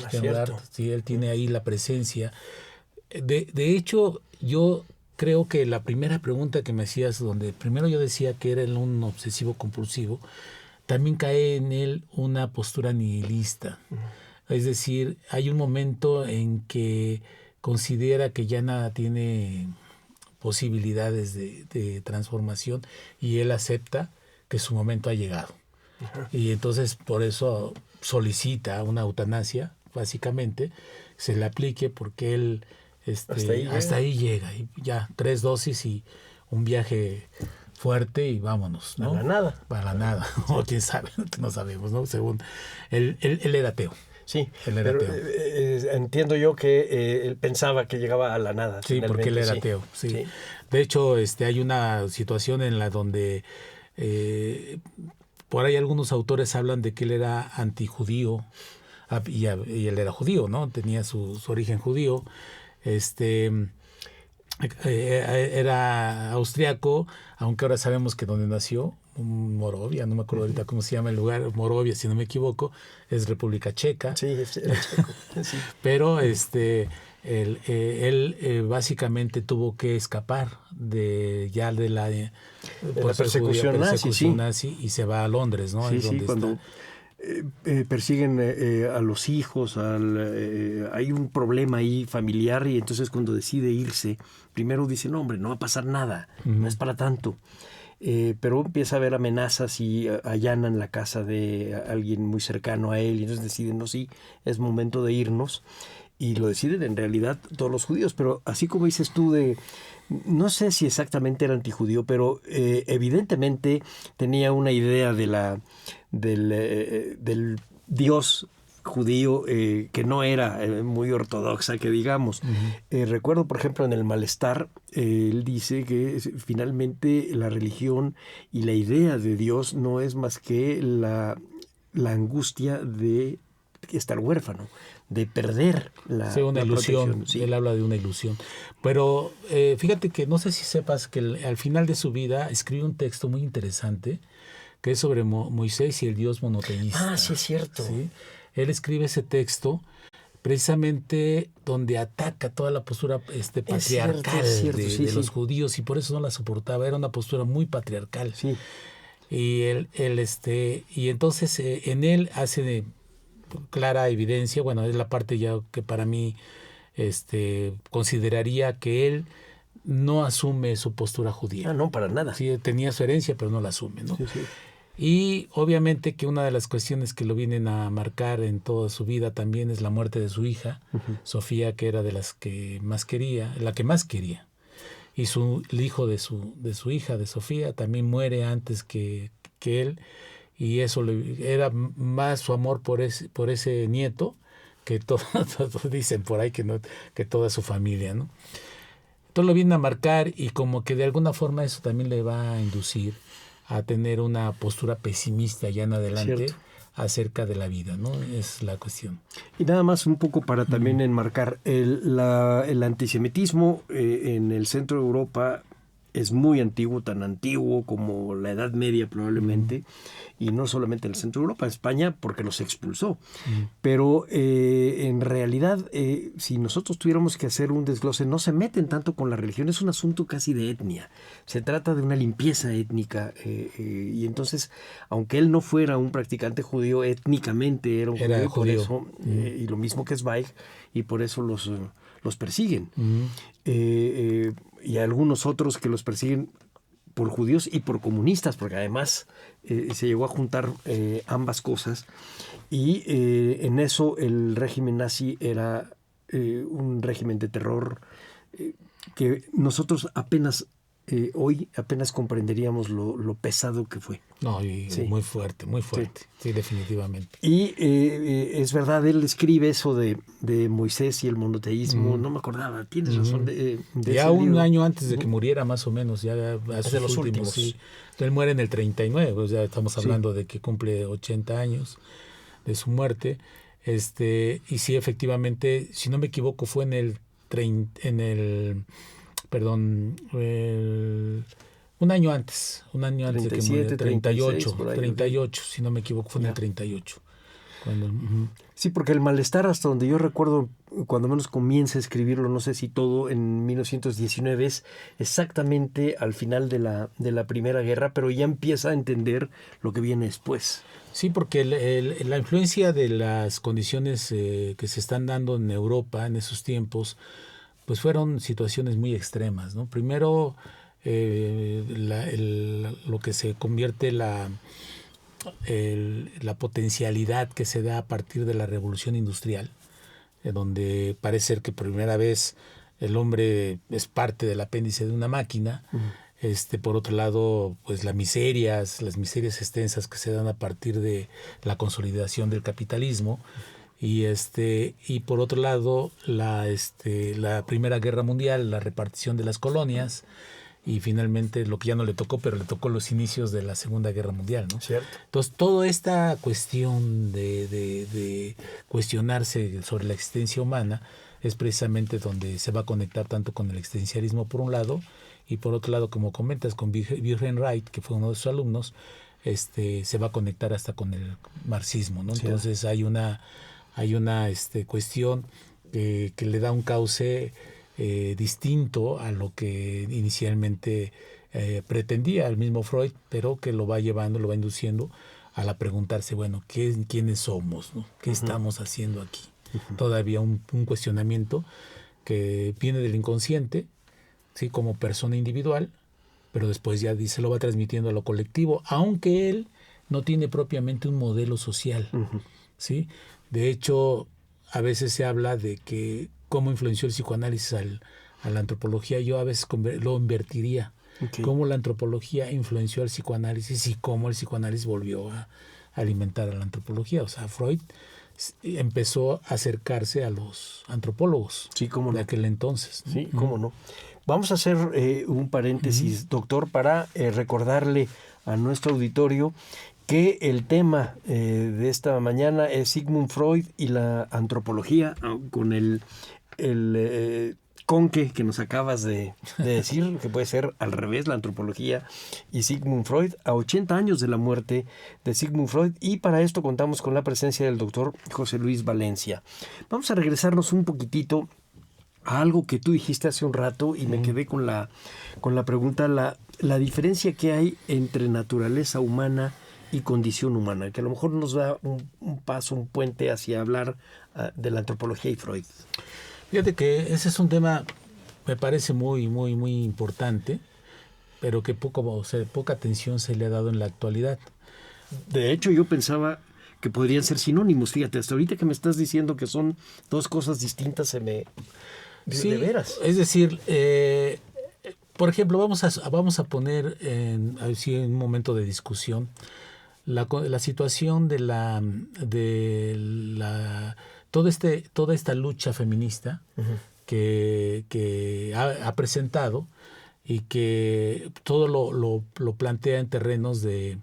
E: Sí, él tiene ahí la presencia. De hecho, yo creo que la primera pregunta que me hacías, donde primero yo decía que era un obsesivo compulsivo, también cae en él una postura nihilista. Es decir, hay un momento en que considera que ya nada tiene posibilidades de transformación, y él acepta que su momento ha llegado. Y entonces por eso solicita una eutanasia, básicamente, se le aplique, porque él hasta ahí llega, y ya 3 dosis y un viaje fuerte y vámonos, ¿no? Para la nada, o quién sabe, no sabemos, ¿no? Según él era ateo.
D: Sí, pero entiendo yo que él pensaba que llegaba a la nada.
E: Sí, porque él era ateo. Sí. De hecho, hay una situación en la donde por ahí algunos autores hablan de que él era antijudío, y él era judío, ¿no? Tenía su origen judío. Era austriaco, aunque ahora sabemos que donde nació, Moravia, no me acuerdo ahorita cómo se llama el lugar, Moravia, si no me equivoco, es República Checa.
D: Sí, es checo. Sí.
E: Pero él básicamente tuvo que escapar de la
D: persecución
E: nazi, y se va a Londres, ¿no?
D: Sí, cuando persiguen a los hijos, hay un problema ahí familiar, y entonces cuando decide irse, primero dice, no, hombre, no va a pasar nada, no es para tanto. Pero empieza a haber amenazas y allanan la casa de alguien muy cercano a él, y entonces deciden, no, sí, es momento de irnos. y lo deciden en realidad todos los judíos. Pero así como dices tú no sé si exactamente era antijudío, pero evidentemente tenía una idea del Dios judío que no era muy ortodoxa, que digamos. Recuerdo, por ejemplo, en El Malestar, él dice que finalmente la religión y la idea de Dios no es más que la angustia de estar huérfano, de perder
E: una ilusión.
D: protección. Sí.
E: Él habla de una ilusión. Pero fíjate que no sé si sepas que al final de su vida escribe un texto muy interesante que es sobre Moisés y el Dios monoteísta.
D: Ah, sí, es cierto.
E: ¿Sí? Él escribe ese texto precisamente donde ataca toda la postura patriarcal de los judíos, y por eso no la soportaba. Era una postura muy patriarcal.
D: Sí.
E: Y y entonces en él hace de clara evidencia, bueno, es la parte ya que para mí consideraría que él no asume su postura judía.
D: Ah, no, para nada.
E: Sí, tenía su herencia, pero no la asume, ¿no?
D: Sí, sí.
E: Y obviamente que una de las cuestiones que lo vienen a marcar en toda su vida también es la muerte de su hija, Sofía, que era de las que más quería, la que más quería. Y el hijo de su hija, de Sofía, también muere antes que él, y eso era más su amor por ese nieto que todos dicen por ahí que toda su familia, ¿no? Entonces lo viene a marcar, y como que de alguna forma eso también le va a inducir a tener una postura pesimista ya en adelante. Cierto. Acerca de la vida, ¿no? Es la cuestión.
D: Y nada más un poco para también enmarcar, el antisemitismo en el centro de Europa es muy antiguo, tan antiguo como la Edad Media probablemente, y no solamente en el centro de Europa, España porque los expulsó. Pero en realidad, si nosotros tuviéramos que hacer un desglose, no se meten tanto con la religión, es un asunto casi de etnia. Se trata de una limpieza étnica, y entonces, aunque él no fuera un practicante judío, étnicamente era un judío, por eso, y lo mismo que Zweig, y por eso los persiguen. Y algunos otros que los persiguen por judíos y por comunistas, porque además se llegó a juntar ambas cosas, y en eso el régimen nazi era un régimen de terror que nosotros hoy apenas comprenderíamos lo pesado que fue.
E: No, y sí. Muy fuerte, sí, definitivamente.
D: Y es verdad, él escribe eso de Moisés y el monoteísmo, no me acordaba, tienes razón. De
E: ya un año antes de que muriera, más o menos, ya a sus los últimos. Sí. Él muere en el 39, pues ya estamos hablando de que cumple 80 años de su muerte. Y sí, efectivamente, si no me equivoco, fue un año antes
D: 37,
E: de que muriera, 38,
D: 38,
E: si no me equivoco, fue en el 38.
D: Sí, porque el malestar, hasta donde yo recuerdo, cuando menos comienza a escribirlo, no sé si todo, en 1919, es exactamente al final de la Primera Guerra, pero ya empieza a entender lo que viene después.
E: Sí, porque la influencia de las condiciones que se están dando en Europa en esos tiempos, pues fueron situaciones muy extremas, ¿no? Primero, lo que se convierte la potencialidad que se da a partir de la revolución industrial, donde parece ser que por primera vez el hombre es parte del apéndice de una máquina. Por otro lado, pues las miserias extensas que se dan a partir de la consolidación del capitalismo. Y por otro lado, la Primera Guerra Mundial, la repartición de las colonias, y finalmente lo que ya no le tocó, pero le tocó los inicios de la Segunda Guerra Mundial, ¿no?
D: Cierto.
E: Entonces, toda esta cuestión de cuestionarse sobre la existencia humana es precisamente donde se va a conectar tanto con el existencialismo por un lado, y por otro lado, como comentas, con Wilhelm Reich, que fue uno de sus alumnos, se va a conectar hasta con el marxismo, ¿no? Entonces, sí. hay una cuestión que le da un cauce distinto a lo que inicialmente pretendía el mismo Freud, pero que lo va induciendo a preguntarse, bueno, ¿quiénes somos, ¿no? ¿Qué estamos haciendo aquí? Todavía un cuestionamiento que viene del inconsciente, ¿sí? Como persona individual, pero después ya se lo va transmitiendo a lo colectivo, aunque él no tiene propiamente un modelo social, ¿sí? De hecho, a veces se habla de que cómo influenció el psicoanálisis a la antropología. Yo a veces lo invertiría.
D: Okay.
E: Cómo la antropología influenció al psicoanálisis y cómo el psicoanálisis volvió a alimentar a la antropología. O sea, Freud empezó a acercarse a los antropólogos
D: Sí, cómo no.
E: de aquel entonces, ¿no?
D: Sí, cómo no. Vamos a hacer un paréntesis, doctor, para recordarle a nuestro auditorio que el tema de esta mañana es Sigmund Freud y la antropología, con el conque que nos acabas de decir, que puede ser al revés, la antropología y Sigmund Freud, a 80 años de la muerte de Sigmund Freud, y para esto contamos con la presencia del doctor José Luis Valencia. Vamos a regresarnos un poquitito a algo que tú dijiste hace un rato y me quedé con la pregunta, la diferencia que hay entre naturaleza humana y condición humana, que a lo mejor nos da un paso, un puente hacia hablar de la antropología y Freud.
E: Fíjate que ese es un tema, me parece muy, muy, muy importante, pero que poca atención se le ha dado en la actualidad.
D: De hecho, yo pensaba que podrían ser sinónimos. Fíjate, hasta ahorita que me estás diciendo que son dos cosas distintas, se me...
E: Sí,
D: de veras.
E: Es decir, por ejemplo, vamos a poner en un momento de discusión la situación de toda esta lucha feminista que ha presentado y que todo lo plantea en terrenos de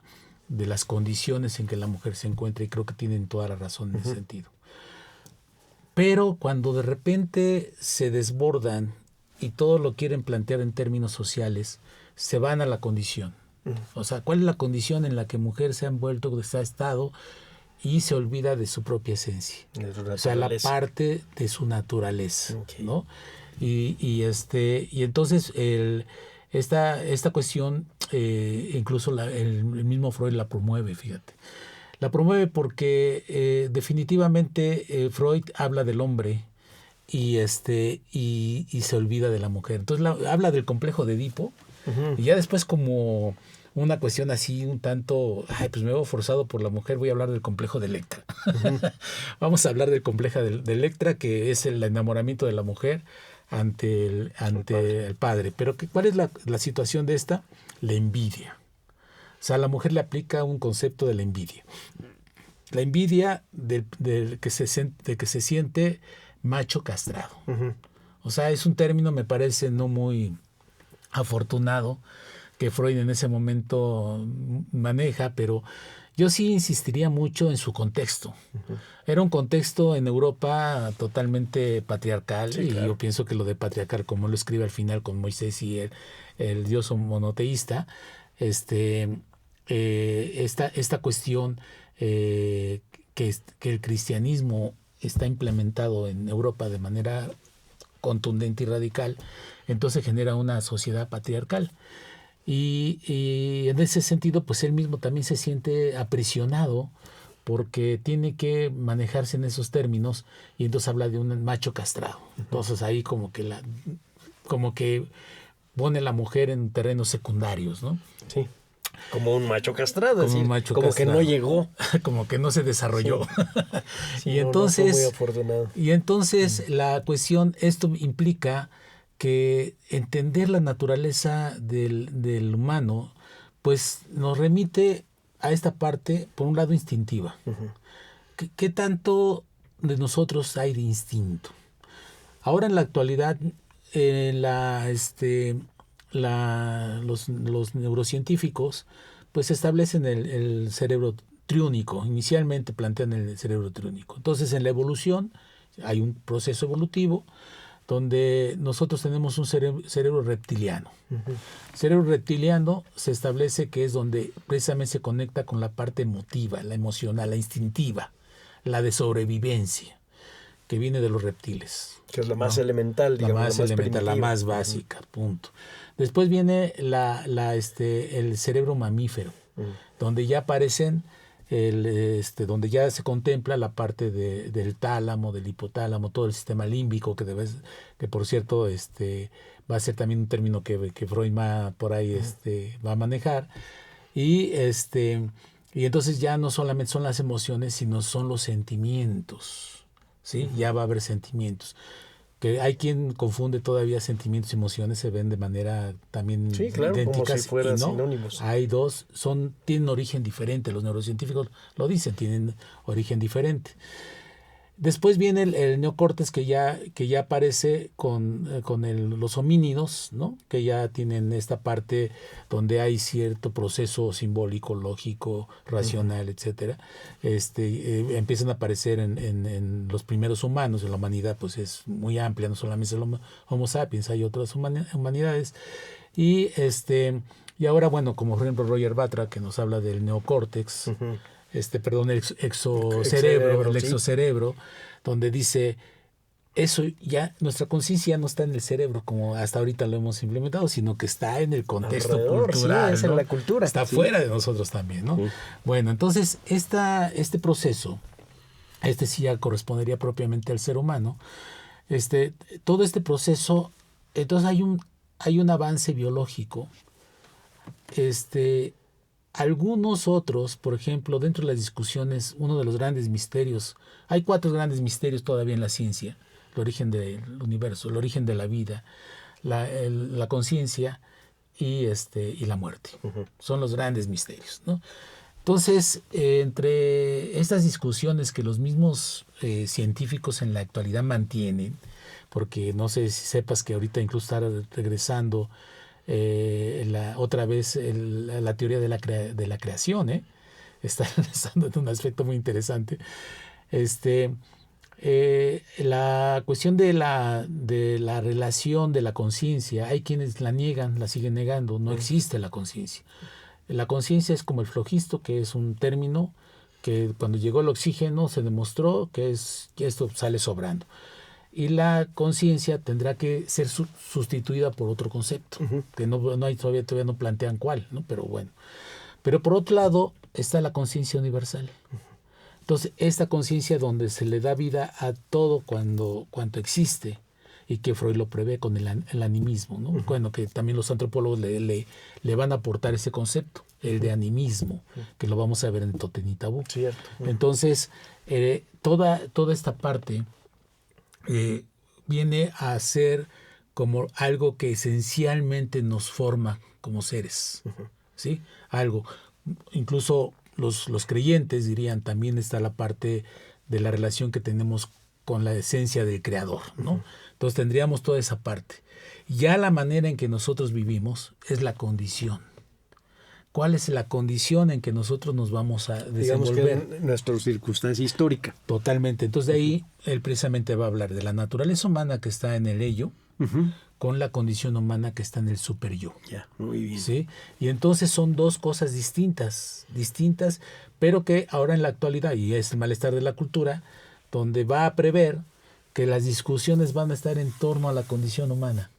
E: las condiciones en que la mujer se encuentra, y creo que tienen toda la razón en ese sentido. Pero cuando de repente se desbordan y todo lo quieren plantear en términos sociales, se van a la condición. O sea, ¿cuál es la condición en la que mujer se ha envuelto, se ha estado, y se olvida de su propia esencia? O sea, la parte de su naturaleza, okay, ¿no? Y entonces esta cuestión, incluso el mismo Freud la promueve, fíjate. La promueve porque definitivamente Freud habla del hombre y se olvida de la mujer. Entonces habla del complejo de Edipo, y ya después, como una cuestión así un tanto, pues me veo forzado por la mujer, voy a hablar del complejo de Electra. Vamos a hablar del complejo de Electra, que es el enamoramiento de la mujer ante el padre. Pero ¿cuál es la situación de esta? La envidia. O sea, a la mujer le aplica un concepto de la envidia. La envidia de que se siente macho castrado. O sea, es un término, me parece, no muy afortunado, que Freud en ese momento maneja, pero yo sí insistiría mucho en su contexto. Era un contexto en Europa totalmente patriarcal, sí, claro. Y yo pienso que lo de patriarcal, como lo escribe al final con Moisés y el dios monoteísta, esta cuestión que el cristianismo está implementado en Europa de manera contundente y radical, entonces genera una sociedad patriarcal. Y en ese sentido, pues él mismo también se siente aprisionado porque tiene que manejarse en esos términos, y entonces habla de un macho castrado. Entonces ahí como que pone a la mujer en terrenos secundarios, ¿no?
D: Sí. Como un macho castrado,
E: como
D: decir,
E: un macho
D: como
E: castrado.
D: Que no llegó.
E: Como que no se desarrolló. Sí.
D: Sí,
E: y entonces,
D: no fue muy afortunado.
E: Y entonces la cuestión, esto implica que entender la naturaleza del humano, pues nos remite a esta parte, por un lado, instintiva. ¿Qué tanto de nosotros hay de instinto? Ahora, en la actualidad, los neurocientíficos pues establecen el cerebro triúnico. Inicialmente plantean el cerebro triúnico. Entonces, en la evolución hay un proceso evolutivo donde nosotros tenemos un cerebro reptiliano. El cerebro reptiliano se establece que es donde precisamente se conecta con la parte emotiva, la emocional, la instintiva, la de sobrevivencia, que viene de los reptiles.
D: Que es la más elemental, digamos.
E: La más básica, punto. Después viene el cerebro mamífero, donde ya aparecen, donde ya se contempla la parte del tálamo, del hipotálamo, todo el sistema límbico, que por cierto va a ser también un término que Freud por ahí va a manejar. Y entonces ya no solamente son las emociones, sino son los sentimientos. ¿sí? Ya va a haber sentimientos. Que hay quien confunde todavía sentimientos y emociones, se ven de manera también
D: Sí, claro, como
E: idénticas,
D: si fueran
E: y no,
D: sinónimos.
E: hay dos, tienen origen diferente, los neurocientíficos lo dicen, tienen origen diferente. Después viene el neocórtex que ya aparece con los homínidos, ¿no? Que ya tienen esta parte donde hay cierto proceso simbólico, lógico, racional, etcétera. Empiezan a aparecer en los primeros humanos. En la humanidad pues es muy amplia, no solamente el Homo sapiens, hay otras humanidades. Y ahora, bueno, como por ejemplo Roger Batra, que nos habla del neocórtex, el exocerebro, donde dice, eso ya, nuestra conciencia no está en el cerebro como hasta ahorita lo hemos implementado, sino que está en el contexto
D: alrededor,
E: cultural.
D: sí, es en la cultura.
E: Está
D: Sí.
E: fuera de nosotros también, ¿no? Sí. Bueno, entonces, este proceso, sí ya correspondería propiamente al ser humano. Todo este proceso, entonces hay un avance biológico. Algunos otros, por ejemplo, dentro de las discusiones, uno de los grandes misterios, hay 4 grandes misterios todavía en la ciencia: el origen del universo, el origen de la vida, la conciencia y la muerte. Son los grandes misterios, ¿no? Entonces, entre estas discusiones que los mismos científicos en la actualidad mantienen, porque no sé si sepas que ahorita incluso está regresando otra vez la teoría de la creación, está regresando en un aspecto muy interesante. La cuestión de la relación de la conciencia, hay quienes la niegan, la siguen negando, no existe la conciencia. La conciencia es como el flogisto, que es un término que cuando llegó el oxígeno se demostró que esto sale sobrando. Y la conciencia tendrá que ser sustituida por otro concepto, que no hay todavía no plantean cuál, ¿no? Pero bueno. Pero por otro lado está la conciencia universal. Entonces, esta conciencia donde se le da vida a todo cuanto existe, y que Freud lo prevé con el animismo, ¿no? Bueno, que también los antropólogos le van a aportar ese concepto, el de animismo, que lo vamos a ver en Totem y Tabú.
D: Cierto.
E: Entonces, toda esta parte viene a ser como algo que esencialmente nos forma como seres, ¿sí? Algo, incluso los creyentes dirían, también está la parte de la relación que tenemos con la esencia del creador, ¿no? Entonces tendríamos toda esa parte. Ya la manera en que nosotros vivimos es la condición. ¿Cuál es la condición en que nosotros nos vamos a desenvolver?
D: Digamos que nuestra circunstancia histórica.
E: Totalmente. Entonces de ahí él precisamente va a hablar de la naturaleza humana que está en el ello, con la condición humana que está en el superyo.
D: Ya, muy bien.
E: ¿Sí? Y entonces son dos cosas distintas, pero que ahora en la actualidad, y es el malestar de la cultura, donde va a prever que las discusiones van a estar en torno a la condición humana.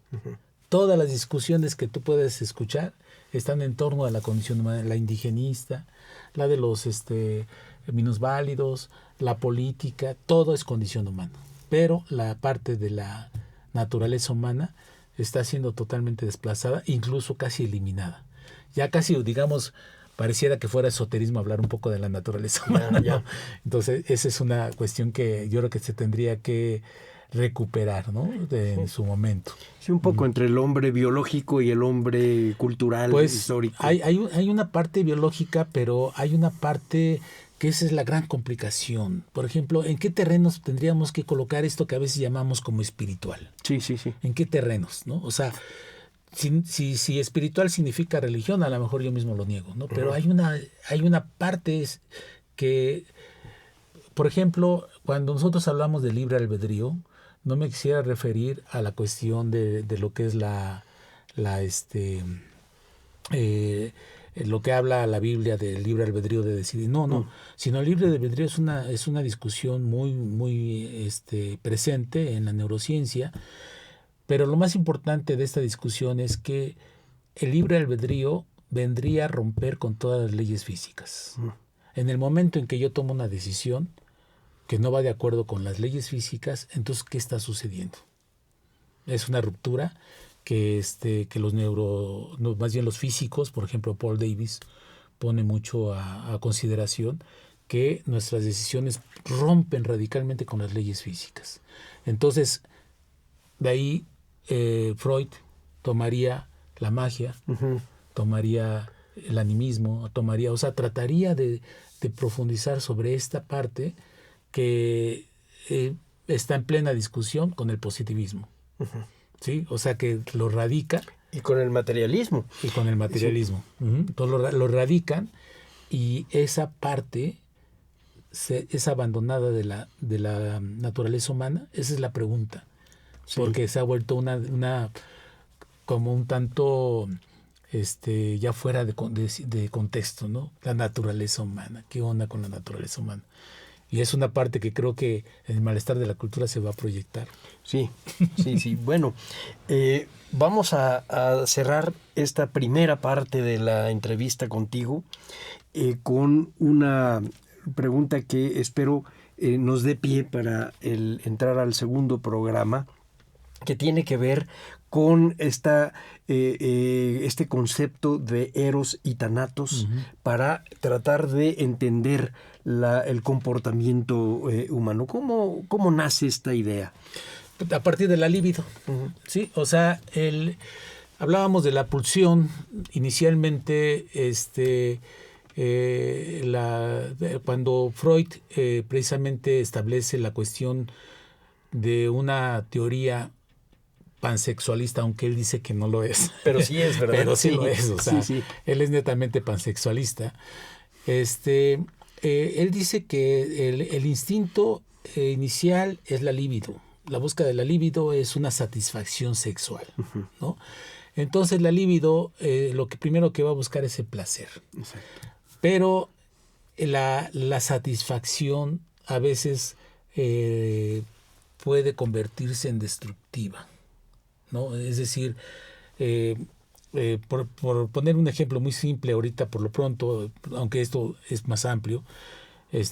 E: Todas las discusiones que tú puedes escuchar están en torno a la condición humana, la indigenista, la de los minusválidos, la política, todo es condición humana. Pero la parte de la naturaleza humana está siendo totalmente desplazada, incluso casi eliminada. Ya casi, digamos, pareciera que fuera esoterismo hablar un poco de la naturaleza humana, ¿no? Entonces, esa es una cuestión que yo creo que se tendría que recuperar, ¿no? En su momento.
D: Sí, un poco entre el hombre biológico y el hombre cultural,
E: pues,
D: histórico.
E: Hay una parte biológica, pero hay una parte que esa es la gran complicación. Por ejemplo, ¿en qué terrenos tendríamos que colocar esto que a veces llamamos como espiritual?
D: Sí.
E: ¿En qué terrenos, no? O sea, si espiritual significa religión, a lo mejor yo mismo lo niego, ¿no? Pero hay una parte que, por ejemplo, cuando nosotros hablamos de libre albedrío, no me quisiera referir a la cuestión de lo que es lo que habla la Biblia del libre albedrío de decidir. No, sino el libre albedrío es una discusión muy presente en la neurociencia. Pero lo más importante de esta discusión es que el libre albedrío vendría a romper con todas las leyes físicas. En el momento en que yo tomo una decisión que no va de acuerdo con las leyes físicas, entonces, ¿qué está sucediendo? Es una ruptura que más bien los físicos, por ejemplo, Paul Davies, pone mucho a consideración, que nuestras decisiones rompen radicalmente con las leyes físicas. Entonces, de ahí Freud tomaría la magia, tomaría el animismo, trataría de profundizar sobre esta parte que está en plena discusión con el positivismo. ¿Sí? O sea, que lo radica.
D: Y con el materialismo.
E: Sí. Entonces lo radican, y esa parte es abandonada de la naturaleza humana. Esa es la pregunta. Sí. Porque se ha vuelto una como un tanto ya fuera de contexto, ¿no? La naturaleza humana. ¿Qué onda con la naturaleza humana? Y es una parte que creo que el malestar de la cultura se va a proyectar.
D: Sí. Bueno, vamos a cerrar esta primera parte de la entrevista contigo con una pregunta que espero nos dé pie para entrar al segundo programa, que tiene que ver con este concepto de Eros y Thanatos, para tratar de entender el comportamiento humano. ¿Cómo nace esta idea?
E: A partir de la libido. ¿Sí? O sea, hablábamos de la pulsión. Inicialmente, cuando Freud precisamente establece la cuestión de una teoría pansexualista, aunque él dice que no lo es.
D: Pero sí es, ¿verdad?
E: Pero sí lo es, o sea, él es netamente pansexualista. Él dice que el instinto inicial es la libido. La búsqueda de la libido es una satisfacción sexual, ¿no? Entonces la libido, lo que primero que va a buscar es el placer. Exacto. Pero la satisfacción a veces puede convertirse en destructiva, ¿no? Es decir, por poner un ejemplo muy simple ahorita por lo pronto, aunque esto es más amplio,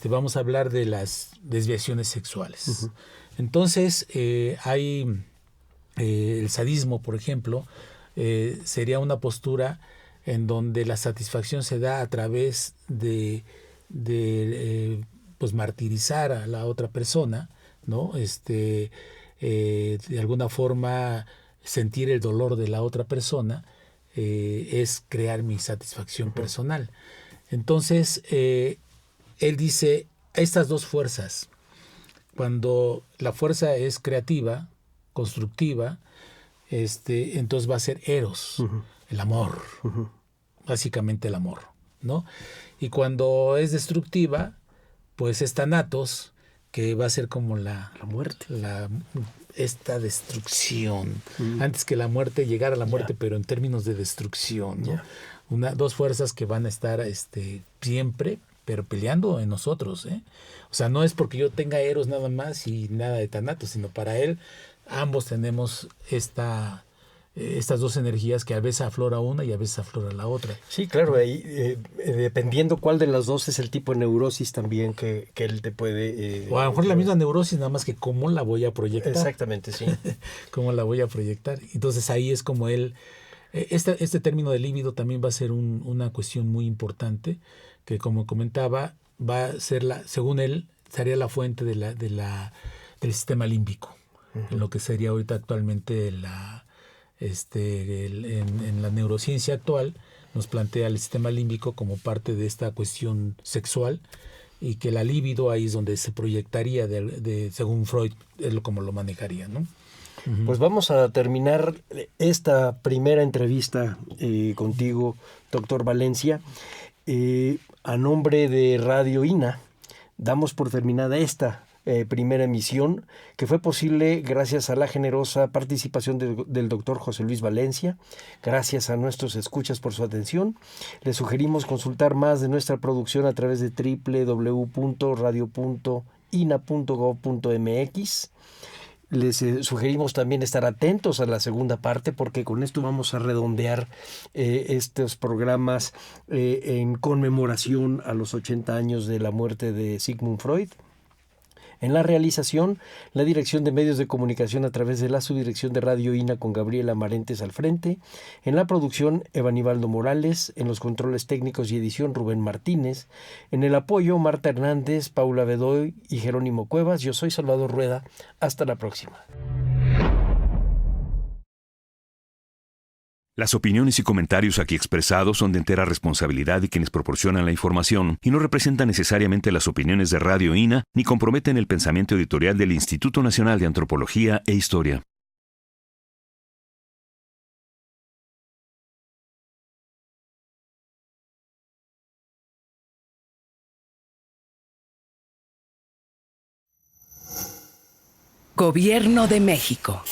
E: vamos a hablar de las desviaciones sexuales. Entonces, hay el sadismo, por ejemplo, sería una postura en donde la satisfacción se da a través de pues martirizar a la otra persona, ¿no? De alguna forma sentir el dolor de la otra persona es crear mi satisfacción personal. Entonces, él dice, estas dos fuerzas, cuando la fuerza es creativa, constructiva, entonces va a ser Eros, el amor, básicamente el amor, ¿no? Y cuando es destructiva, pues es Thanatos, que va a ser como la muerte, esta destrucción. Antes que la muerte, llegar a la muerte, pero en términos de destrucción, ¿no? Dos fuerzas que van a estar siempre, pero peleando en nosotros, ¿eh? O sea, no es porque yo tenga Eros nada más y nada de Thanatos, sino para él ambos tenemos estas dos energías que a veces aflora una y a veces aflora la otra.
D: Sí, claro, ahí dependiendo cuál de las dos es el tipo de neurosis también que él te puede...
E: o a lo mejor la misma neurosis, nada más que cómo la voy a proyectar.
D: Exactamente, sí.
E: Cómo la voy a proyectar. Entonces ahí es como él... Este término de líbido también va a ser una cuestión muy importante, que como comentaba, va a ser según él, sería la fuente del sistema límbico, en lo que sería ahorita actualmente en la neurociencia actual, nos plantea el sistema límbico como parte de esta cuestión sexual, y que la libido ahí es donde se proyectaría, según Freud, es como lo manejaría, ¿no?
D: Pues vamos a terminar esta primera entrevista contigo, doctor Valencia. A nombre de Radio INA, damos por terminada esta primera emisión, que fue posible gracias a la generosa participación del doctor José Luis Valencia. Gracias a nuestros escuchas por su atención. Les sugerimos consultar más de nuestra producción a través de www.radio.ina.gov.mx. Les sugerimos también estar atentos a la segunda parte, porque con esto vamos a redondear estos programas en conmemoración a los 80 años de la muerte de Sigmund Freud. En la realización, la Dirección de Medios de Comunicación a través de la Subdirección de Radio INA con Gabriela Marentes al frente. En la producción, Evanibaldo Morales. En los controles técnicos y edición, Rubén Martínez. En el apoyo, Marta Hernández, Paula Bedoy y Jerónimo Cuevas. Yo soy Salvador Rueda. Hasta la próxima.
B: Las opiniones y comentarios aquí expresados son de entera responsabilidad de quienes proporcionan la información y no representan necesariamente las opiniones de Radio INA ni comprometen el pensamiento editorial del Instituto Nacional de Antropología e Historia.
A: Gobierno de México.